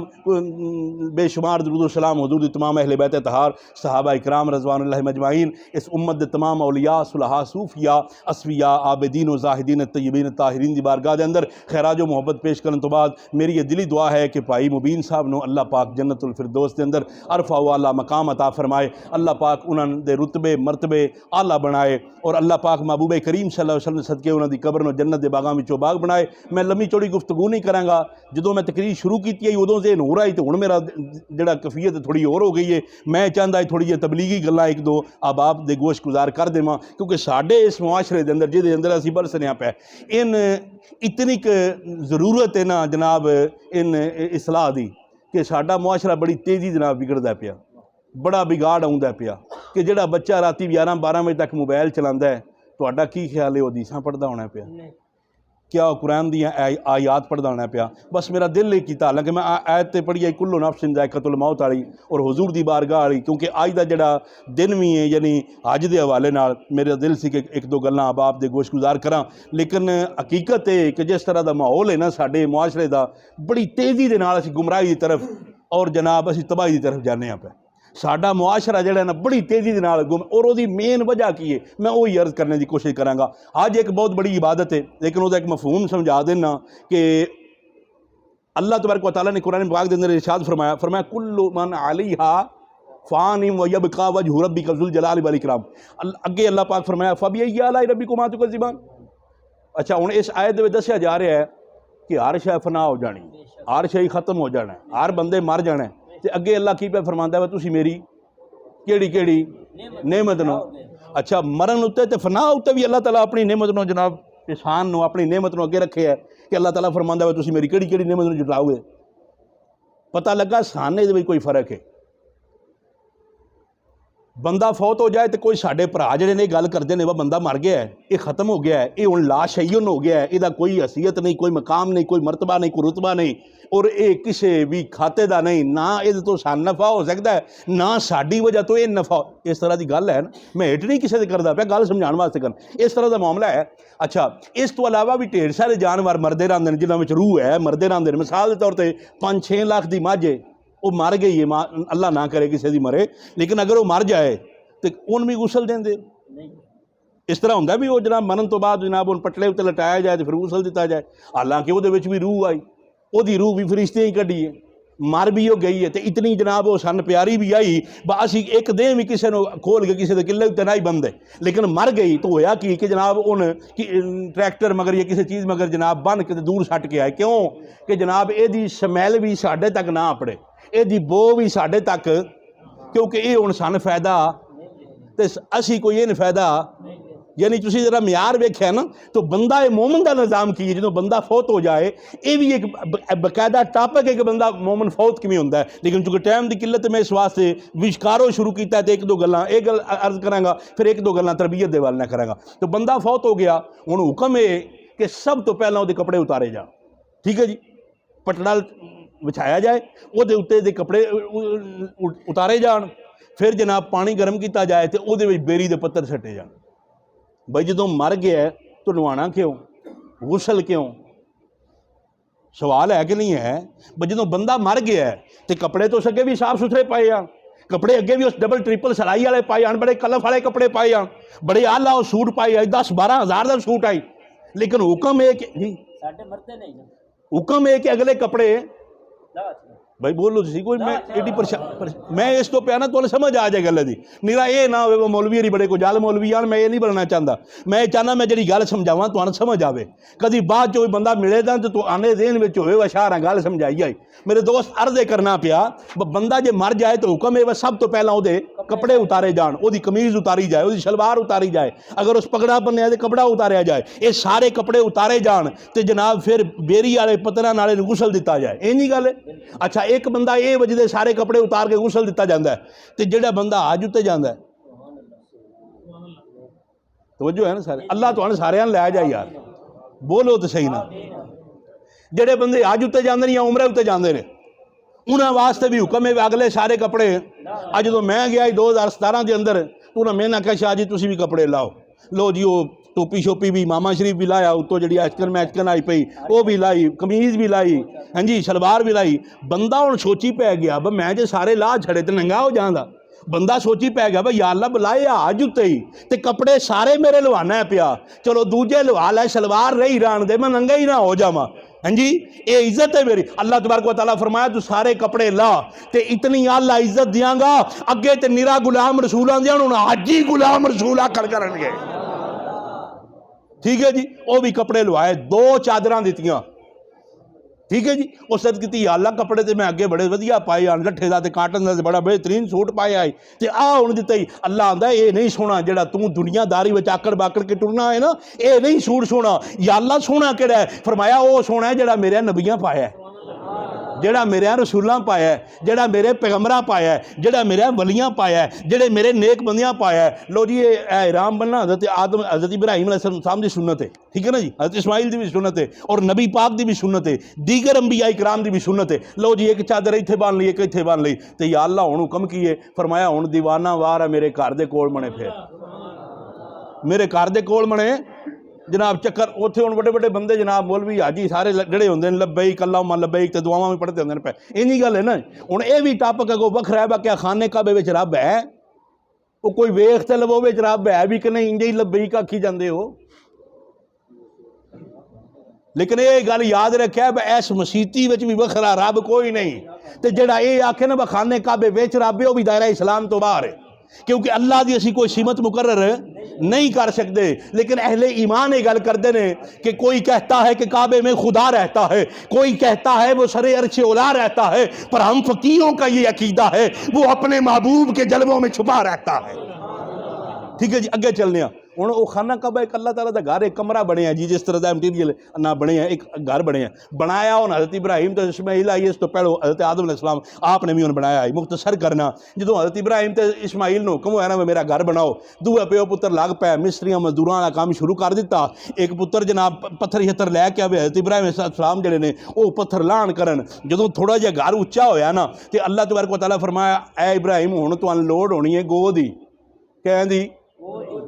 बेशुमार दरूद सलाम हुजूर तमाम अहले बैत तहार सहाबा इकराम रज़वानुल्लाह मजमाइन, इस उम्मत दे तमाम औलिया सुलहा सूफिया असफिया आबिदीन व जाहिदीन तय्यबीन ताहिरीन दी बारगाह दे अंदर खैराज व मुहब्बत पेश करने तो बाद मेरी ये दिली दुआ है कि भाई मुबीन साहब नो अल्लाह पाक जन्नतुल फिरदौस दे अंदर अरफा व आला मकाम अता फरमाए। अल्लाह पाक उन्हां दे रुतबे मरतबे आला बनाए और अल्लाह पाक महबूब करीम सल्लल्लाहु अलैहि वसल्लम सदके उन्हां दी कब्र नो जन्नत दे बागां विचों बाग बनाए। मैं लम्मी चौड़ी गुफ्तगू नहीं करांगा, जो मैं तकरीर शुरू की आई उदों जेन हो रहा है तो हुण मेरा जिहड़ा कफीयत थोड़ी होर हो गई है। मैं चाहता है थोड़ी जी तबलीगी गल्लां एक दो आबाब दे गोश गुजार कर देवां, क्योंकि साडे इस मुआशरे दे अंदर जिहदे अंदर असीं बरसने पै इन इतनी क जरूरत है ना जनाब इन इसलाह दी कि साडा मुआशरा बड़ी तेज़ी जनाब बिगड़दा पिया, बड़ा बिगाड़ आउंदा पिया कि जिहड़ा बच्चा राती 11-12 बजे तक मोबाइल चलांदा है, तुहाडा की ख्याल है वो हदीसां पढ़दा होना पिया, क्या कुरान दी आयात पढ़दा होना पिया। बस मेरा दिल एक कीता, हालांकि मैं आयत पढ़ी आई कुल्लु नफ्सिन ज़ाइक़तुल मौत वाली और हुजूर दी बारगाह वाली, क्योंकि अज दा जिहड़ा दिन भी है यानी हज दे हवाले नाल मेरा दिल सी कि एक दो गल्लां आबाब दे गोश गुजार करां। लेकिन हकीकत है कि जिस तरह का माहौल है ना साडे मुआशरे दा, बड़ी तेज़ी दे नाल असीं गुमराही दी तरफ और जनाब असीं तबाही दी तरफ जाने पे। साडा मुआशरा जिहड़ा ना बड़ी तेज़ी दे नाल गुम, और उसदी मेन वजह की है मैं वही अर्ज करने की कोशिश करांगा। अज एक बहुत बड़ी इबादत है, लेकिन उसका एक मफहूम समझा देना कि अल्लाह तबारक व तआला ने कुरान पाक के अंदर इरशाद फरमाया कुल्लु मन अलैहा फ़ानिन व यबका वजहु रब्बिका ज़ुल जलाली वल इकराम। अगे अल्लाह पाक फरमाया फ़बिअय्यि आलाइ रब्बिकुमा तुकज़्ज़िबान। अच्छा हुण इस आयत में दस्या जा रहा है कि हर शै फना हो जानी, हर शै खत्म हो जाना, हर बंदे मर जाना, तो अगे अल्लाह की पे फरमांदा है तुसी मेरी केड़ी नेमत नो। अच्छा मरन उत्ते ते फना उत्ते भी अल्लाह ताला अपनी नेमत नो जनाब इंसान नो अपनी नेमत नो अगे रखे है कि अल्लाह ताला फरमांदा है तुसी मेरी केड़ी नेमत नो जुटाओगे। पता लगा साने दे कोई फर्क है। ਬੰਦਾ ਫੌਤ ਹੋ ਜਾਏ ਤੇ ਕੋਈ ਸਾਡੇ ਭਰਾ ਜਿਹੜੇ ਨੇ ਗੱਲ ਕਰਦੇ ਨੇ ਵਾ ਬੰਦਾ ਮਰ ਗਿਆ ਹੈ, ਇਹ ਖਤਮ ਹੋ ਗਿਆ ਹੈ, ਇਹ ਹੁਣ ਲਾਸ਼ ਸ਼ਹੀਨ ਹੋ ਗਿਆ ਹੈ, ਇਹਦਾ ਕੋਈ ਹਸੀਅਤ ਨਹੀਂ, ਕੋਈ ਮਕਾਮ ਨਹੀਂ, ਕੋਈ ਮਰਤਬਾ ਨਹੀਂ, ਕੋਈ ਰੁਤਬਾ ਨਹੀਂ, ਔਰ ਇਹ ਕਿਸੇ ਵੀ ਖਾਤੇ ਦਾ ਨਹੀਂ, ਨਾ ਇਹਦੇ ਤੋਂ ਸਾਨੂੰ ਨਫਾ ਹੋ ਸਕਦਾ ਹੈ, ਨਾ ਸਾਡੀ ਵਜ੍ਹਾ ਤੋਂ ਇਹ ਨਫਾ। ਇਸ ਤਰ੍ਹਾਂ ਦੀ ਗੱਲ ਹੈ ਨਾ, ਮੈਂ ਹੇਠ ਨਹੀਂ ਕਿਸੇ ਦੇ ਕਰਦਾ ਪਿਆ, ਗੱਲ ਸਮਝਾਉਣ ਵਾਸਤੇ ਕਰਨ, ਇਸ ਤਰ੍ਹਾਂ ਦਾ ਮਾਮਲਾ ਹੈ। ਅੱਛਾ, ਇਸ ਤੋਂ ਇਲਾਵਾ ਵੀ ਢੇਰ ਸਾਰੇ ਜਾਨਵਰ ਮਰਦੇ ਰਹਿੰਦੇ ਨੇ, ਜਿਨ੍ਹਾਂ ਵਿੱਚ ਰੂਹ ਹੈ, ਮਰਦੇ ਰਹਿੰਦੇ ਨੇ। ਮਿਸਾਲ ਦੇ ਤੌਰ ਤੇ 5-6 ਲੱਖ ਦੀ ਮੱਝ ਹੈ, ਉਹ ਮਰ ਗਈ ਹੈ, ਅੱਲਾ ਨਾ ਕਰੇ ਕਿਸੇ ਦੀ ਮਰੇ, ਲੇਕਿਨ ਅਗਰ ਉਹ ਮਰ ਜਾਏ ਤੇ ਉਹਨੂੰ ਵੀ ਗੁਸਲ ਦਿੰਦੇ ਨਹੀਂ। ਇਸ ਤਰ੍ਹਾਂ ਹੁੰਦਾ ਵੀ ਉਹ ਜਨਾਬ ਮਰਨ ਤੋਂ ਬਾਅਦ ਜਨਾਬ ਉਹਨੂੰ ਪਟਲੇ ਉੱਤੇ ਲਟਾਇਆ ਜਾਏ ਤੇ ਫਿਰ ਗੁਸਲ ਦਿੱਤਾ ਜਾਏ, ਹਾਲਾਂਕਿ ਉਹਦੇ ਵਿੱਚ ਵੀ ਰੂਹ ਆਈ, ਉਹਦੀ ਰੂਹ ਵੀ ਫਰਿਸ਼ਤਿਆਂ ਹੀ ਕੱਢੀ ਹੈ, ਮਰ ਵੀ ਉਹ ਗਈ ਹੈ ਤੇ ਇਤਨੀ ਜਨਾਬ ਉਹ ਸਨ ਪਿਆਰੀ ਵੀ ਆਈ, ਅਸੀਂ ਇੱਕ ਦਿਨ ਵੀ ਕਿਸੇ ਨੂੰ ਖੋਲ ਕੇ ਕਿਸੇ ਦੇ ਕਿੱਲੇ ਉੱਤੇ ਨਾ ਹੀ ਬੰਦੇ, ਲੇਕਿਨ ਮਰ ਗਈ ਤਾਂ ਹੋਇਆ ਕੀ ਕਿ ਜਨਾਬ ਉਹਨ ਟਰੈਕਟਰ ਮਗਰ ਜਾਂ ਕਿਸੇ ਚੀਜ਼ ਮਗਰ ਜਨਾਬ ਬੰਨ ਕੇ ਦੂਰ ਛੱਡ ਕੇ ਆਏ। ਕਿਉਂ ਕਿ ਜਨਾਬ ਇਹਦੀ ਸਮੈਲ ਵੀ ਸਾਡੇ ਤੱਕ ਨਾ ਆਪੜੇ, ਇਹਦੀ ਬੋ ਵੀ ਸਾਡੇ ਤੱਕ, ਕਿਉਂਕਿ ਇਹ ਹੁਣ ਸਾਨੂੰ ਫਾਇਦਾ ਤੇ ਅਸੀਂ ਕੋਈ ਇਹ ਫਾਇਦਾ। यानी तुसी जरा म्यार वेख्या ना तो बंदा मोमन का निज़ाम की है, जो बंदा फौत हो जाए ये भी एक बकायदा टॉपिक है कि बंदा मोमन फौत किमें होंदा है। लेकिन चूँकि टाइम की किल्लत में इस वास्ते विशकारों शुरू किया है तो एक दो गल्लां एक गल अर्ज करांगा, फिर एक दो गल्लां तरबियत दे वाल ना करांगा। तो बंदा फौत हो गया, हुण हुक्म है कि सब तो पहला उहदे कपड़े उतारे जाण, ठीक है जी, पटड़ा विछाया जाए, उहदे उत्ते दे कपड़े उतारे जाण, फिर जनाब पानी गर्म किया जाए तो उहदे विच बेरी दे पत्तर छट्टे जाण। भाई जो मर गया तो नहाना क्यों, गुसल क्यों, सवाल है कि नहीं है। भाई जो बंदा मर गया तो कपड़े तो अगे भी साफ सुथरे पाए जान, कपड़े अगे भी उस डबल ट्रिपल सिलाई वाले पाए जान, बड़े कलफ वाले कपड़े पाए जान, बड़े आला सूट पाए जाए, 10-12 हज़ार का सूट आई, लेकिन हुक्म है कि जी हुक्म है कि अगले कपड़े भाई बोलो सी कोई मैं एडी मैं इस तो पिया ना तो समझ आ जाए गल दी, निरा ये ना हो मौलवी हरी बड़े को जल मौलवी यार, मैं ये नहीं बनना चाहता, मैं चाहना मैं जी गल समझावा तो समझ आवे, कभी बाद जो बंदा मिले तो तू आने देन में हो शार गल समझाई आई। मेरे दोस्त अर्ज करना पिया बंदा जे मर जाए तो हुक्म है सब तो पहला वो कपड़े उतारे जान, वो कमीज़ उतारी जाए, वो शलवार उतारी जाए, अगर उस पगड़ा बनिया तो कपड़ा उतारिया जाए, ये सारे कपड़े उतारे जान तो जनाब फिर बेरी वाले पत्तरां नाले गुसल दिता जाए, ये नहीं गल है। अच्छा, एक बंदा ये वजदे सारे कपड़े उतार के गुसल दिता जाता है तो जेड़ा बंदा हज उत्ते जाता है, तवज्जो है ना सारे, अल्लाह तुहानू सारियां लै जाए यार, बोलो तो सही ना। जेड़े बंदे हज उत्ते जाते हैं या उमरे उत्ते जाते हैं उन्होंने वास्ते भी हुक्म है अगले सारे कपड़े। अज जो मैं गया 2017 के अंदर तो उन्हें मैंने आख्या शाह जी तुसी भी कपड़े लाओ, लो जी वो टोपी शोपी भी मामा शरीफ भी लाया, उत्तों जी अचकन मैचकन आई पई वो भी लाई, कमीज़ भी लाई, हाँ जी शलवार भी लाई। बंदा हुण सोची पै गया ब मैं जो सारे ला छड़े तो नंगा हो जांदा, बंदा सोची पै गया भाई या अल्लाह बुलाए अज उत्ते ही ते कपड़े सारे मेरे लवाना है पिया, चलो दूजे लवा लै, शलवार रही रान दे, मैं नंगा ही ना हो जावां, हाँ जी ये इज्जत है मेरी। अल्लाह तबारक व तआला फरमाया तू सारे कपड़े ला ते इतनी आला इज्जत दियांगा, अगे ते निरा गुलाम रसूल आंदे हुण अज ही गुलाम रसूल आकड़ करनगे, ठीक है जी। वो भी कपड़े लवाए, 2 चादरां दित्तियां, ठीक है जी। उस की आला कपड़े तो मैं अगे बड़े वधिया पाए आन, लट्ठे का काटन का बड़ा बेहतरीन सूट पाए आए तो आ हुण दिता ही। अल्लाह आंदा ये नहीं सोना जेड़ा तू दुनियादारी में आकड़ बाकड़ के टुरना है ना, ये नहीं सूट सोना। या अल्लाह सोना केड़ा है, फरमाया वो सोना है जेड़ा मेरे नबियां पाया है, जेड़ा मेरे रसूलां पाया है, जेड़ा मेरे पैगंबरां पाया है, जेड़ा मेरे वलियां पाया है, जेड़े मेरे नेक बंदियां पाया है। लो जी ये इहराम बनना हज़रत आदम हज़रत इब्राहिम अलैहिस्सलाम की सुन्नत है, ठीक है ना जी, हज़रत इस्माइल की भी सुन्नत है और नबी पाक की भी सुन्नत है, दीगर अंबिया इकराम की भी सुन्नत है। लो जी एक चादर इत्थे बन ली, एक इत्थे बन ली, तो या अल्लाह हुण हुक्म की है, फरमाया हुण दीवाना वार है मेरे घर दे कोल मने, फिर मेरे घर दे कोल मने जनाब चक्कर उत्थे हुण बड़े बड़े बंदे जनाब मौलवी हाजी सारे जड़े होंदे ने लब्बैक अल्लाहुम्मा लब्बैक ते दुआवां भी पढ़ते होंदे ने पे, इन्नी गल है ना। हुण ये भी टॉपिक अगों वखरा है, क्या खाने काबे विच रब है, वो कोई वेख ते लवो विच रब है भी कि नहीं, इंजे ही लब्बैक आखी जांदे हो। लेकिन ये गल याद रखिया इस मसीती विच भी वखरा रब कोई नहीं, ते जेड़ा ये आखे ना खाने काबे विच रब है वो भी दायरा इस्लाम तो बाहर है, क्योंकि अल्लाह की असी कोई सीमत मुकर्रर नहीं कर सकते। लेकिन अहले ईमान ये गल करते हैं कि कोई कहता है कि काबे में खुदा रहता है, कोई कहता है वो सरे अर्श औला रहता है, पर हम फकीरों का ये अकीदा है वो अपने महबूब के जलवों में छुपा रहता है, ठीक है जी। अगे चलने ਹੁਣ ਉਹ ਖਾਨਾ ਕਾਬਾ ਇੱਕ ਅੱਲਾਹ ਤਾਲਾ ਦਾ ਘਰ, ਇੱਕ ਕਮਰਾ ਬਣਿਆ ਜੀ, ਜਿਸ ਤਰ੍ਹਾਂ ਦਾ ਮਟੀਰੀਅਲ ਨਾ ਬਣਿਆ, ਇੱਕ ਘਰ ਬਣਿਆ, ਬਣਾਇਆ ਹੁਣ हज़रत इब्राहिम तो इस्माइल आई, इस तो पहले हज़रत आदम अलैहिस्सलाम आपने भी उन्हें बनाया है। मुख्तसर करना, जो हज़रत इब्राहिम तो इस्माइल ਨੂੰ ਹੁਕਮ ਹੋਇਆ ਨਾ ਮੇਰਾ ਘਰ ਬਣਾਓ, ਦੂਆ ਪਿਓ ਪੁੱਤਰ ਲੱਗ ਪਿਆ ਮਿਸਤਰੀਆਂ ਮਜ਼ਦੂਰਾਂ ਦਾ ਕੰਮ ਸ਼ੁਰੂ ਕਰ ਦਿੱਤਾ। ਇੱਕ ਪੁੱਤਰ ਜਨਾਬ ਪੱਥਰ ਛੱਤਰ ਲੈ ਕੇ ਆਵੇ, ਹਜ਼ਰਤ ਇਬਰਾਹਿਮ अलैहिस्सलाम ਜਿਹੜੇ ਨੇ ਉਹ ਪੱਥਰ ਲਾਣ ਕਰਨ। ਜਦੋਂ ਥੋੜਾ ਜਿਹਾ ਘਰ ਉੱਚਾ ਹੋਇਆ ਨਾ ਤੇ ਅੱਲਾਹ ਤਬਾਰਕ व तआला फरमाया, ਐ ਇਬਰਾਹਿਮ ਹੁਣ ਤੁਹਾਨੂੰ ਲੋੜ ਹੋਣੀ ਹੈ ਗੋਹ ਦੀ, ਕਹਿੰਦੀ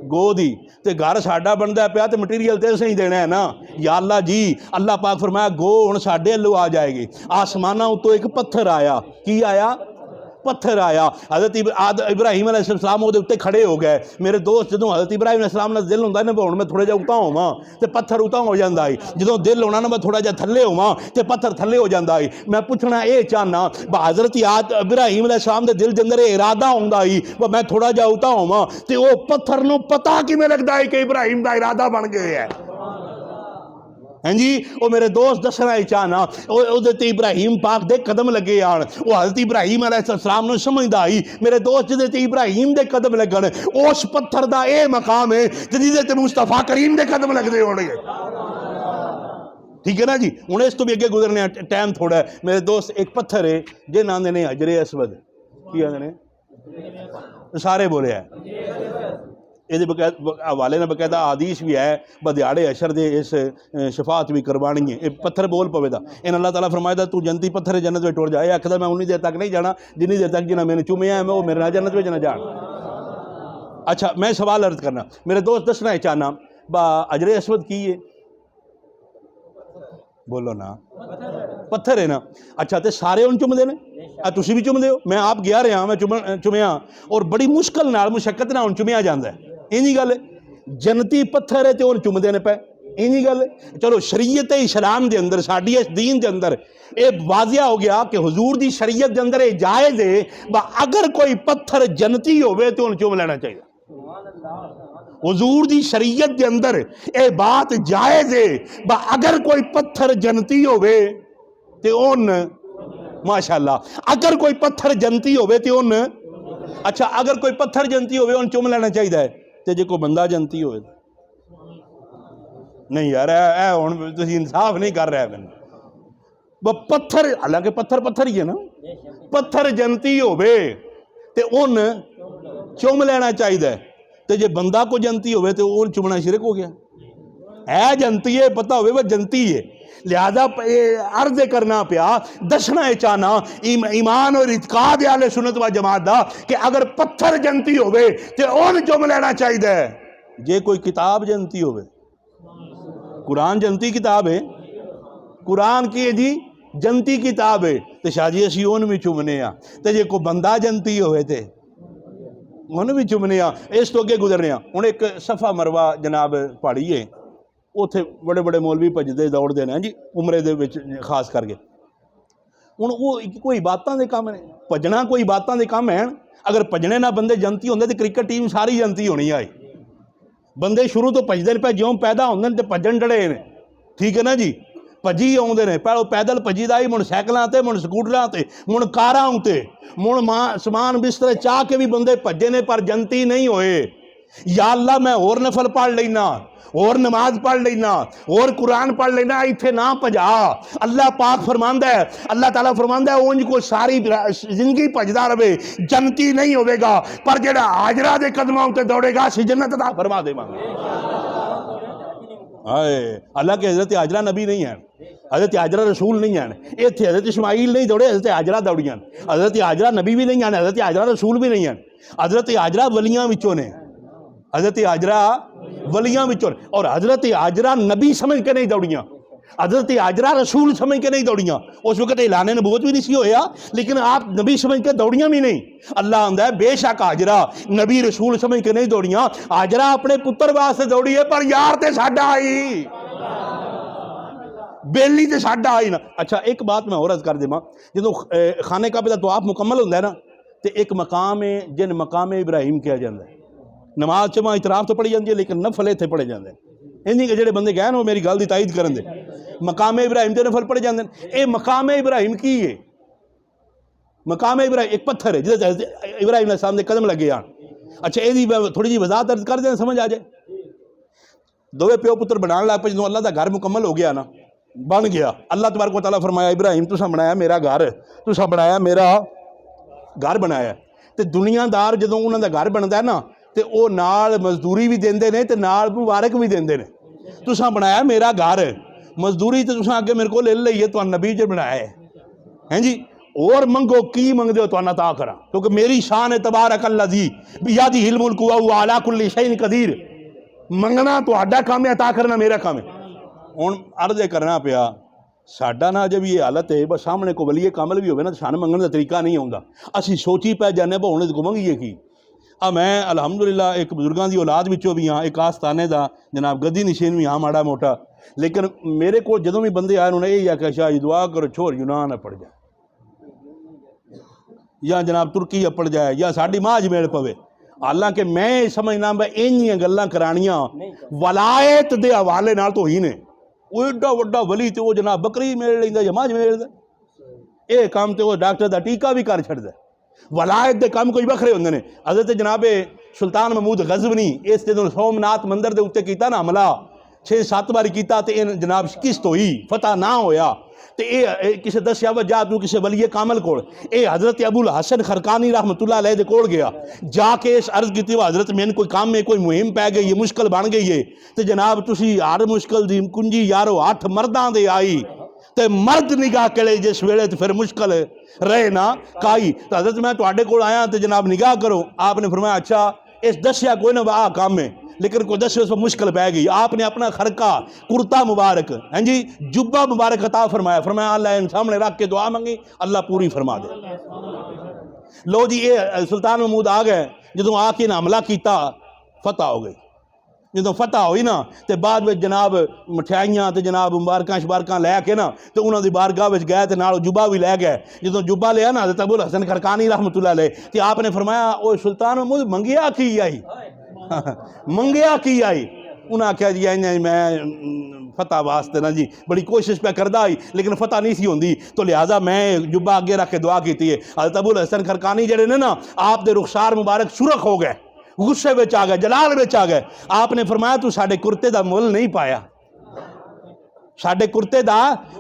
ਗੋਹ ਦੀ, ਤੇ ਘਰ ਸਾਡਾ ਬਣਦਾ ਪਿਆ ਤੇ ਮਟੀਰੀਅਲ ਤੇ ਅਸੀਂ ਦੇਣਾ ਹੈ ਨਾ, ਯਾ ਅੱਲਾ ਜੀ। ਅੱਲਾਹ ਪਾਕ ਫਰਮਾਇਆ ਗੋਹ ਹੁਣ ਸਾਡੇ ਵੱਲੋਂ ਆ ਜਾਏਗੀ। ਆਸਮਾਨਾਂ ਉੱਤੋਂ ਇੱਕ ਪੱਥਰ ਆਇਆ, ਕੀ ਆਇਆ? पत्थर आया। हज़रत इब्राहिम अलैहिस्सलाम ਉਹਦੇ ਉੱਤੇ खड़े हो गए। मेरे दोस्त ਜਦੋਂ हज़रत इब्राहिम अलैहिस्सलाम ਦਾ ਦਿਲ ਹੁੰਦਾ ਨਾ ਹੁਣ ਮੈਂ ਥੋੜਾ ਜਿਹਾ ਉਤਾਂ ਹੋਵਾਂ ਤੇ ਪੱਥਰ ਉਤਾਂ ਹੋ ਜਾਂਦਾ ਹੈ, ਜਦੋਂ ਦਿਲ ਹੋਣਾ ਨਾ ਮੈਂ ਥੋੜਾ ਜਿਹਾ ਥੱਲੇ ਹੋਵਾਂ ਤੇ ਪੱਥਰ ਥੱਲੇ ਹੋ ਜਾਂਦਾ ਹੈ। ਮੈਂ ਪੁੱਛਣਾ ਇਹ ਚਾਹਨਾ ਹਜ਼ਰਤ इब्राहिम अलैहिस्सलाम ਦੇ ਦਿਲ ਦੇ ਅੰਦਰ ਇਰਾਦਾ ਹੁੰਦਾ ਹੈ ਮੈਂ ਥੋੜਾ ਜਿਹਾ ਉਤਾਂ ਹੋਵਾਂ ਤੇ ਉਹ ਪੱਥਰ ਨੂੰ ਪਤਾ ਕਿਵੇਂ ਲੱਗਦਾ ਹੈ ਕਿ ਇਬਰਾहिम ਦਾ ਇਰਾਦਾ ਬਣ ਗਿਆ ਹੈ। हाँ जी, वो मेरे दोस्त दसना ही चाहना ते इब्राहिम पाक दे कदम लगे आन, वो हज़रत इब्राहिम अलैहिस्सलाम नूं समझदा ही मेरे दोस्त जिहदे ते इब्राहिम दे कदम लगन उस पत्थर दा ये मकाम है जिहदे ते मुस्तफा करीम दे कदम लगदे होणगे। ठीक है ना जी। हुण इस तो भी अगे गुजरने टाइम थोड़ा है। मेरे दोस्त एक पत्थर है जिन्हां आंदे ने हजरे असवद, की आंदे ने सारे बोले है ਇਹਦੇ ਹਵਾਲੇ ਨਾਲ ਬਕਾਇਦਾ ਆਦੀਸ਼ ਵੀ ਹੈ ਬਦਿਆੜੇ ਅਸ਼ਰ ਦੇ ਇਸ ਸ਼ਫਾਤ ਵੀ ਕਰਵਾਣੀ ਹੈ। ਇਹ ਪੱਥਰ ਬੋਲ ਪਵੇਦਾ ਇਹਨਾਂ ਅੱਲਾਹ ਤਾਲਾ ਫਰਮਾਇਦਾ ਤੂੰ ਜੰਤੀ ਪੱਥਰ ਜੰਨਤ ਵਿੱਚ ਟੁਰ ਜਾ। ਇਹ ਆਖਦਾ ਮੈਂ ਉਨੀ ਦੇਰ ਤੱਕ ਨਹੀਂ ਜਾਣਾ ਜਿੰਨੀ ਦੇਰ ਤੱਕ ਜਿਨ੍ਹਾਂ ਮੈਨੂੰ ਚੁੰਮਿਆ ਮੈਂ ਉਹ ਮੇਰੇ ਨਾਲ ਜੰਨਤ ਵਿੱਚ ਨਾ ਜਾਣ। अच्छा मैं सवाल अर्ज करना, मेरे दोस्त दसना है चाहना बा अजरे असवद की है? बोलो ना, पत्थर है ना। अच्छा तो सारे उन चुमदे ने, तुसी भी चुमदे हो, मैं आप गया रहा मैं चुमिया और बड़ी मुश्किल नाल मुशक्कत नाल हुण चुमिया जांदा है। इन्नी गल जनती पत्थर है तो हुण चुमदे ने पे, इन्नी गल। चलो शरीयत इस्लाम के अंदर साडी इस दीन के अंदर ये वाजिया हो गया कि हुजूर दी शरीयत के अंदर ये जायज़ है बा अगर कोई पत्थर जनती होवे तो हुण चुम लेना चाहिए। हुजूर दी शरीयत के अंदर ये बात जायज़ है बा अगर कोई पत्थर जनती होवे तो उन माशाअल्लाह अगर कोई पत्थर जनती होवे तो उन अच्छा अगर कोई पत्थर जनती होवे उन चुम लेना चाहिए। तो जो कोई बंदा जनती होवे नहीं यार ऐ हुण तुसीं इंसाफ नहीं कर रहे मैनूं। पत्थर हालांकि पत्थर पत्थर ही है ना, पत्थर जनती होवे तो उन चुम लेना चाहिए। तो जे बंदा को जनती होवे तो उन चुमना शिरक हो गया है। जनती है पता होवे वह जनती है, लिहाजा अर्ज करना पिया दसना है चाहना ईमान और इत्काद आले सुन्नत व जमात दा कि अगर पत्थर जनती होवे तो उन चुम लेना चाहिए। जे कोई किताब जनती होवे, कुरान जनती किताब है, कुरान की है जी जनती किताब है तो शाजी असी उन भी चुमने आ। तो जे कोई बंदा जनती होवे तो उन्होंने भी चुमने आ। इस तो अगे गुजरने हुण एक सफ़ा मरवा जनाब पहाड़ी है, उत्थे बड़े बड़े मौलवी भजदे दौड़ते हैं जी उमरे दे विच खास करके। हुण वो कोई बातां दे काम ने, भजना कोई बातां दे काम है। अगर भजने ना बंदे जनती होंदे तो क्रिकेट टीम सारी जनती होनी है। बंदे शुरू तो भजदे पे ज्यों पैदा होंदे ते भजन डड़े ने, ठीक है ना जी, भजी आउंदे ने। पहले पैदल भजीदा ही, मुण सैकलों ते, मुण स्कूटरां ते, मुण कारां ते, मुण समान बिस्तर चाह के भी बंदे भजे ने पर जनती नहीं होए। या अल्लाह मैं होर नफल पढ़ लेना, और नमाज पढ़ लेना, और कुरान पढ़ लेना, इत्थे ना भजा। अल्लाह पाक फरमांदा है, अल्लाह ताला फरमांदा है उंज को सारी जिंदगी भजदा रहे जनती नहीं होवेगा, पर जेड़ा हाजरा दे कदमां उत्ते दौड़ेगा असीं जन्नत दा फरमा देवांगे। हाय अल्लाह के हज़रत हाजरा नबी नहीं है, हज़रत हाजरा रसूल नहीं है। इत्थे हज़रत इस्माइल नहीं दौड़े, हज़रत हाजरा दौड़ियां। हज़रत हाजरा नबी भी नहीं है, हज़रत हाजरा रसूल भी नहीं है। हज़रत हाजरा वलियां विचों ने, हज़रत हाजरा वलियां विचों, और हज़रत हाजरा नबी समझ के नहीं दौड़ियां, हज़रत हाजरा रसूल समझ के नहीं दौड़ियां। उस वक्त ऐलान नबूवत भी नहीं सी होया, लेकिन आप नबी समझ के दौड़ियां भी नहीं। अल्लाह आंदा है बेशक हाजरा नबी रसूल समझ के नहीं दौड़ियां, हाजरा अपने पुत्र वास्ते दौड़ी है, पर यार ते साडा आई, बेली ते साडा आई ना। अच्छा एक बात मैं और अर्ज कर देवां, जो खाने काबे दा तवाफ मुकम्मल होंदा है ना, तो एक मकाम है जिन मकाम इब्राहिम किया जाता है। नमाज च मां इतराफ तो पढ़ी जाती है, लेकिन नफल इत्थे पढ़े जाते हैं। इन्हीं के जेडे बंदे गए ना वो मेरी गल की तायद करन दे, मकाम इब्राहिम ते नफल पढ़े जाते हैं। ये मकाम इब्राहिम की है? मकाम इब्राहिम एक पत्थर है जिहदे इब्राहिम अलैहिस्सलाम दे कदम लगे आन। अच्छा यदी थोड़ी जी वजाहत अर्ज कर दें समझ आ जाए। दोवे प्यो पुत्र बनाने लग पे, जो अल्लाह का घर मुकम्मल हो गया ना, बन गया, अल्लाह तबारक व तआला फरमाया इब्राहिम तुसा बनाया मेरा घर, तुसा बनाया मेरा घर बनाया। तो दुनियादार जो उन्होंने घर बनता है ना, तो वो नाल मजदूरी भी देंदे ने ते नाल मुबारक भी देंदे ने। तुसा बनाया मेरा घर, मजदूरी तो तुसा अगे मेरे को ले ली है, तो नबी जो बनाया है जी। और मंगो की मंगते हो तो ता करा, क्योंकि मेरी शान है तबारक अल्लज़ी बियदिही हिल मुल्क व हुवा अला कुल्लि शैइन कदीर। मंगना तो आडा काम है, अता करना मेरा काम है। हुण अर्ज करना पिया साडा ना जब ये हालत है, बस सामने को वलीए कामल भी होवे ना, सान मंगने का तरीका नहीं आउंदा, असीं सोची पै जाने हुण इहदे को मंगीए की। मैं अलहमदुलिल्लाह एक बुजुर्गों की औलाद विचों भी हाँ, एक आस्थाने का जनाब गद्दी नशीन भी हाँ माड़ा मोटा, लेकिन मेरे को जदों भी बंदे आए उन्होंने यही आख्या शाह दुआ करो छोर यूनान अपड़ जाए, या जनाब तुर्की अपड़ जाए, या साड़ी माज मेल पवे। हालांकि मैं समझना मैं इन्नियां गल्लां करानियां वलायत दे हवाले नाल तो ही ने। वो एडा वड्डा वली तो वो जनाब बकरी मेल लैंदा या माज मेल दा, ये काम तो वो डॉक्टर का टीका भी कर छड़दा। वलायत के काम कोई बखरे होंगे ने। हज़रत जनाबे सुल्तान महमूद गज़बनी इस जो सोमनाथ मंदिर के उत्ते किया ना हमला 6-7 बारी किया, तो इन जनाब शिकस्त हुई, फतह ना होया। तो ये किसी दसिया वा जा तू किसी वलीए कामल कोल, ये हज़रत अबुल हसन खरकानी रहमतुल्लाह अलैह दे कोल गया, जाके इस अर्ज़ की हज़रत मैंने कोई काम में कोई मुहिम पै गई है, मुश्किल बन गई है, तो जनाब तुसी हर मुश्किल दी कुंजी यारो 8 मर्दां दे आई, तो मर्द निगाह कले जिस वेले, तो फिर मुश्किल रहे ना काई। तो हज़रत मैं तुहाडे कोल आया तो जनाब निगाह करो। आपने फरमाया अच्छा इस दसिया कोई ना आ काम है, लेकिन कोई दस उस पर मुश्किल पै गई। आपने अपना खरका कुर्ता मुबारक हाँ जी जुब्बा मुबारक अता फरमाया, फरमाया अल्लाह इन सामने रख के दुआ मंगी, अल्लाह पूरी फरमा दे। लो जी ये सुल्तान महमूद आ गए, जो आके ना हमला किया फतह हो गई। जो फतह हुई ना, तो बाद में जनाब मठियाइयाँ तो जनाब मुबारक शबारक लैके ना, तो उन्होंने बारगाह में गए, तो नाल जुब्बा भी लै गए। जो जुब्बा लिया ना तो अबुल हसन खरकानी रहमतुल्लाह अलैह, तो आपने फरमाया ओ सुल्तान महमूद मंगिया की आई मंगिया की आई। उन्हें आख्या जी आई मैं फतह वास्ते ना जी बड़ी कोशिश पे करदा आई, लेकिन फतह नहीं सी होंदी, तो लिहाजा मैं जुब्बा अगे रख के दुआ की है। हज़रत अबुल हसन खरकानी जड़े ने ना, आप दे रुखसार मुबारक सुरख हो गए, गुस्से में आ गए, जलाल में आ गए। आपने फरमाया तू साडे कुर्ते दा मुल नहीं पाया, साडे कुर्ते दा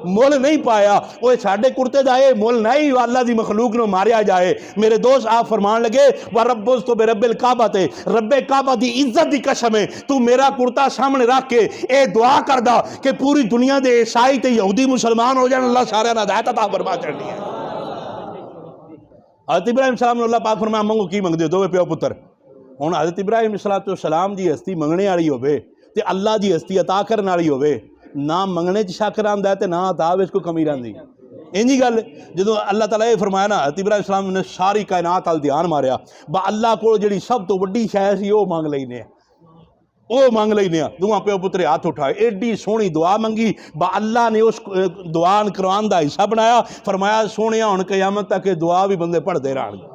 मुल नहीं पाया। वो साडे कुर्ते दा ये मुल नहीं अल्लाह दी मखलूक नो मारिया जाए। मेरे दोस्त आप फरमान लगे व रब्बुस तो बेरब्बिल काबा ते, रब्बे काबा दी इज्जत दी कसम है, तू मेरा कुर्ता सामने रख के ए दुआ करदा कि पूरी दुनिया दे ईसाई ते यहूदी मुसलमान हो जाए, अल्लाह सारे हिदायत अता फरमा चढ़नी है। हज़रत इब्राहिम सलाम अल्लाह पाक फरमाया मंगो की मंगदे हो, दोवे प्यो पुत्र। हुण हज़रत इब्राहिम सलाम दी हस्ती मंगने वाली होवे ते अल्लाह दी हस्ती अता करने वाली होवे, ना मंगने च शक रहिंदा है ते ना अता विच कोई कमी रहिंदी। इंजी गल जो अल्लाह ताला ये फरमाया ना, हज़रत इब्राहिम सलाम ने सारी कायनात अल ध्यान मारिया, बा अल्लाह को जिहड़ी सब तो वड्डी शै सी ओह मंग लईने, वो मंग लईने। दोवां प्यो पुत्रे हाथ उठाए, एडी सोहनी दुआ मंगी, बा अल्लाह ने उस दुआ कुरान का हिस्सा बनाया। फरमाया सोहणिया हुण क़यामत तक ये दुआ भी बंदे पढ़ते रहणगे।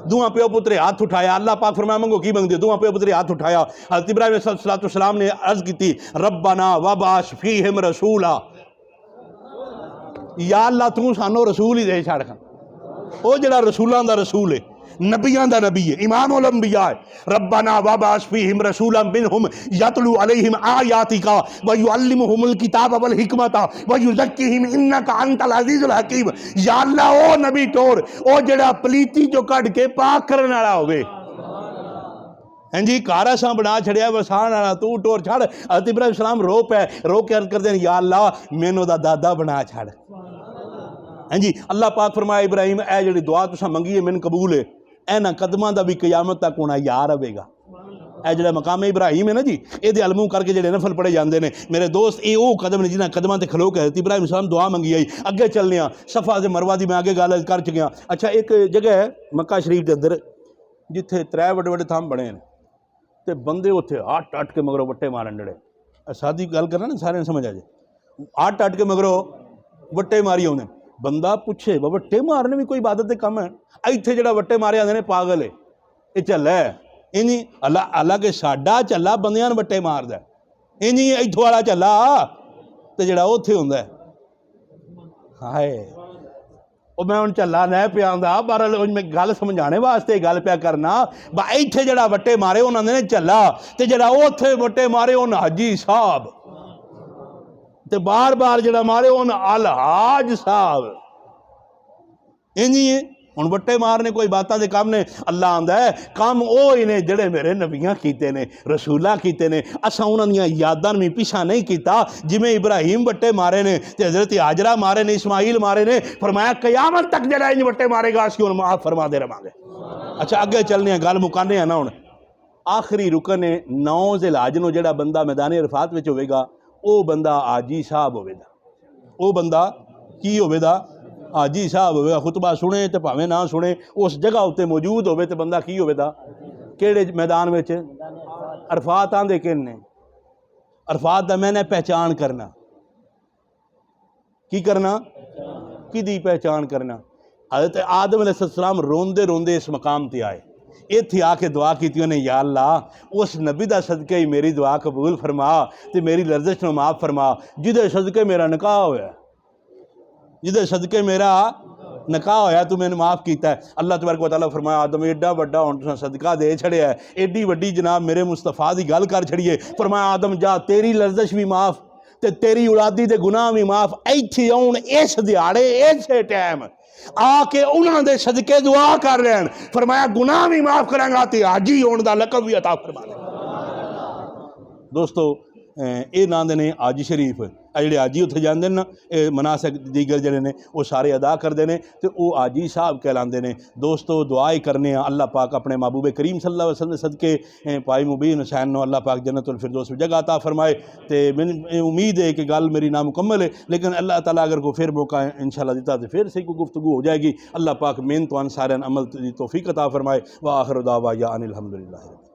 दुआ प्यो पुत्रे हाथ उठाया, अल्लाह पाक फरमाया मंगो की मंगदे, दुआ प्यो पुत्रे हाथ उठाया। हज़रत इब्राहिम सलाम ने अर्ज की रब्बना वबाश फीहिम रसूला, या अल्लाह तू सानू रसूल ही दे छड़, वो जड़ा रसूलों का रसूल है, नबियां दा नबी है, इमामुल अंबिया है। रब्बना वबाश फीहिम रसूलन मिनहुम यतलू अलैहिम आयातिका व युअल्लिमुहुमुल किताब वल हिकमता व युज़क्किहिम इन्नका अंतल अज़ीज़ुल हकीम। या अल्लाह ओ नबी तोर ओ जड़ा पलीती जो कढ़ के पाक करने वाला होवे, हाँ जी कारा सा बना छड़िया वसान वाला तू टोर छड़। हज़रत इब्राहिम सलाम रो पे रो के अर्ज करते हैं या अल्लाह मैनू दा दादा बना छड़। हाँ जी अल्लाह पाक फरमाया इब्राहिम ए जी दुआ तुसा मंगी है मैंने कबूल है, इन्होंने कदमां का भी कयामत तक होना याद रहेगा। यह जो मकाम इब्राहिम है ना जी, ये अलमू करके जो नफल पढ़े जाते हैं मेरे दोस्त, ये वो कदम ने जिन्हें कदमां से खलो के हज़रत इब्राहिम सलाम दुआ मंगी आई। अगे चलने सफ़ा से मरवा की मैं आगे गल कर चुकिया। अच्छा एक जगह है मक्का शरीफ के अंदर जिथे 3 वड्डे वड्डे थंब बने हैं, तो बंदे उत्थे हट हट के मगरों वट्टे मारन डे। सादी गल करना ना सारे समझ आ जाए, हट हट के मगरों वट्टे मारी आउंदे। बंदा पूछे वट्टे मारने भी कोई इबादत के कम है, इत्थे जिहड़ा वट्टे मारे आंदे ने पागल है, ये झल्ला है इंजी। अल्लाह के साडा झल्ला बंदियां नूं वट्टे मारदा इंजी, इत्थों वाला झल्ला ते जिहड़ा उत्थे हुंदा है। हाय ਉਹ ਮੈਂ ਹੁਣ ਝੱਲਾ ਨਹੀਂ ਪਿਆ ਆਉਂਦਾ ਪਰ ਮੈਂ ਗੱਲ ਸਮਝਾਉਣੇ ਵਾਸਤੇ ਗੱਲ ਪਿਆ ਕਰਨਾ ਬਾ ਇੱਥੇ ਜਿਹੜਾ ਵੱਟੇ ਮਾਰੇ ਉਹਨਾਂ ਨੇ ਝੱਲਾ ਤੇ ਜਿਹੜਾ ਉੱਥੇ ਵੱਟੇ ਮਾਰੇ ਉਹਨਾਂ ਹਾਜੀ ਸਾਹਿਬ ਤੇ ਬਾਰ-ਬਾਰ ਜਿਹੜਾ ਮਾਰੇ ਉਹਨਾਂ ਅਲਹਾਜ ਸਾਹਿਬ ਇੰਜੀ ਹੈ। ਹੁਣ ਵੱਟੇ ਮਾਰਨੇ ਕੋਈ ਬਾਤਾਂ ਦੇ ਕੰਮ ਨੇ। ਅੱਲਾ ਆਂਦਾ ਹੈ ਕੰਮ ਉਹ ਹੀ ਨੇ ਜਿਹੜੇ ਮੇਰੇ ਨਬੀਆਂ ਕੀਤੇ ਨੇ, ਰਸੂਲਾਂ ਕੀਤੇ ਨੇ। ਅਸਾਂ ਉਹਨਾਂ ਦੀਆਂ ਯਾਦਾਂ ਨੂੰ ਵੀ ਪਿੱਛਾ ਨਹੀਂ ਕੀਤਾ। ਜਿਵੇਂ ਇਬਰਾਹੀਮ ਵੱਟੇ ਮਾਰੇ ਨੇ ਤੇ ਹਜ਼ਰਤ ਹਾਜਰਾ ਮਾਰੇ ਨੇ, ਇਸਮਾਈਲ ਮਾਰੇ ਨੇ, ਫਰਮਾਇਆ ਕਿਆਮਤ ਤੱਕ ਜਿਹੜਾ ਇੰਜ ਵੱਟੇ ਮਾਰੇਗਾ ਅਸੀਂ ਉਹਨੂੰ ਮਾफ़ फरमा रहांगे। अच्छा अगे चलने गल मुकाने ना। हुण आखिरी रुकन है 9 ज़िलहज नूं जिहड़ा बंदा मैदान अरफात विच होवेगा वो बंदा हाजी साहब होवेगा। वो बंदा की होवेगा? हाजी साहब होवेगा। खुतबा सुने तो भावें ना सुने उस जगह उत्ते मौजूद होवे तो बंदा की होवेगा? किहड़े मैदान विच? अरफात आंदे किन्ने? अरफात दा मैंने पहचान करना। की करना? किदी पहचान करना? हज़रत आदम अलैहिस्सलाम रोंदे रोंदे इस मकाम ते आए। इत्थे आके दुआ की उन्हें, या अल्लाह उस नबी दा सदके ही मेरी दुआ कबूल फरमा ते मेरी लर्जिश नूं माफ़ फरमा जिहदे सदके मेरा निकाह होया, जिहदे सदके मेरा निकाह होया तू मैंने माफ़ किया है। अल्लाह तबारक व तआला फरमाया आदम एडा वड्डा हुण तुसां सदका दे छड़िया है, एडी वड्डी जनाब मेरे मुस्तफा दी गल कर छड़िए। फरमाया आदम जा तेरी लर्जिश भी माफ़ ते तेरी औलादी दे गुनाह भी माफ़। इत्थे आउण इस दिहाड़े इस टाइम आके उन्हां दे सदके दुआ कर रहे। फरमाया गुनाह भी माफ़ करांगा ते हाजी होण दा लकब भी अता फरमा देंगा। दोस्तों ये नाम ने हाजी शरीफ ਜਿਹੜੇ हाजी उत्थे जाते ना मनासक दीगर जड़े ने वो सारे अदा करते हैं तो वो हाजी साहब कहलाते हैं। दोस्तों दुआ ही करने अल्लाह पाक अपने महबूब करीम सल्लल्लाहु अलैहि वसल्लम सदके भाई मुबीन हुसैन नो अल्लाह पाक जन्नतुल फिरदौस में जगह अता फरमाए। तो मैंने उम्मीद है कि गल मेरी नामुकम्मल है लेकिन अल्लाह ताला अगर कोई फिर मौका इंशाअल्लाह दिता तो फिर से कोई गुफ्तगू हो जाएगी। अल्लाह पाक मेहनत सारे अमल की तौफीक अता फरमाए। व आखिर दावा या अनिल हम्दुलिल्लाह।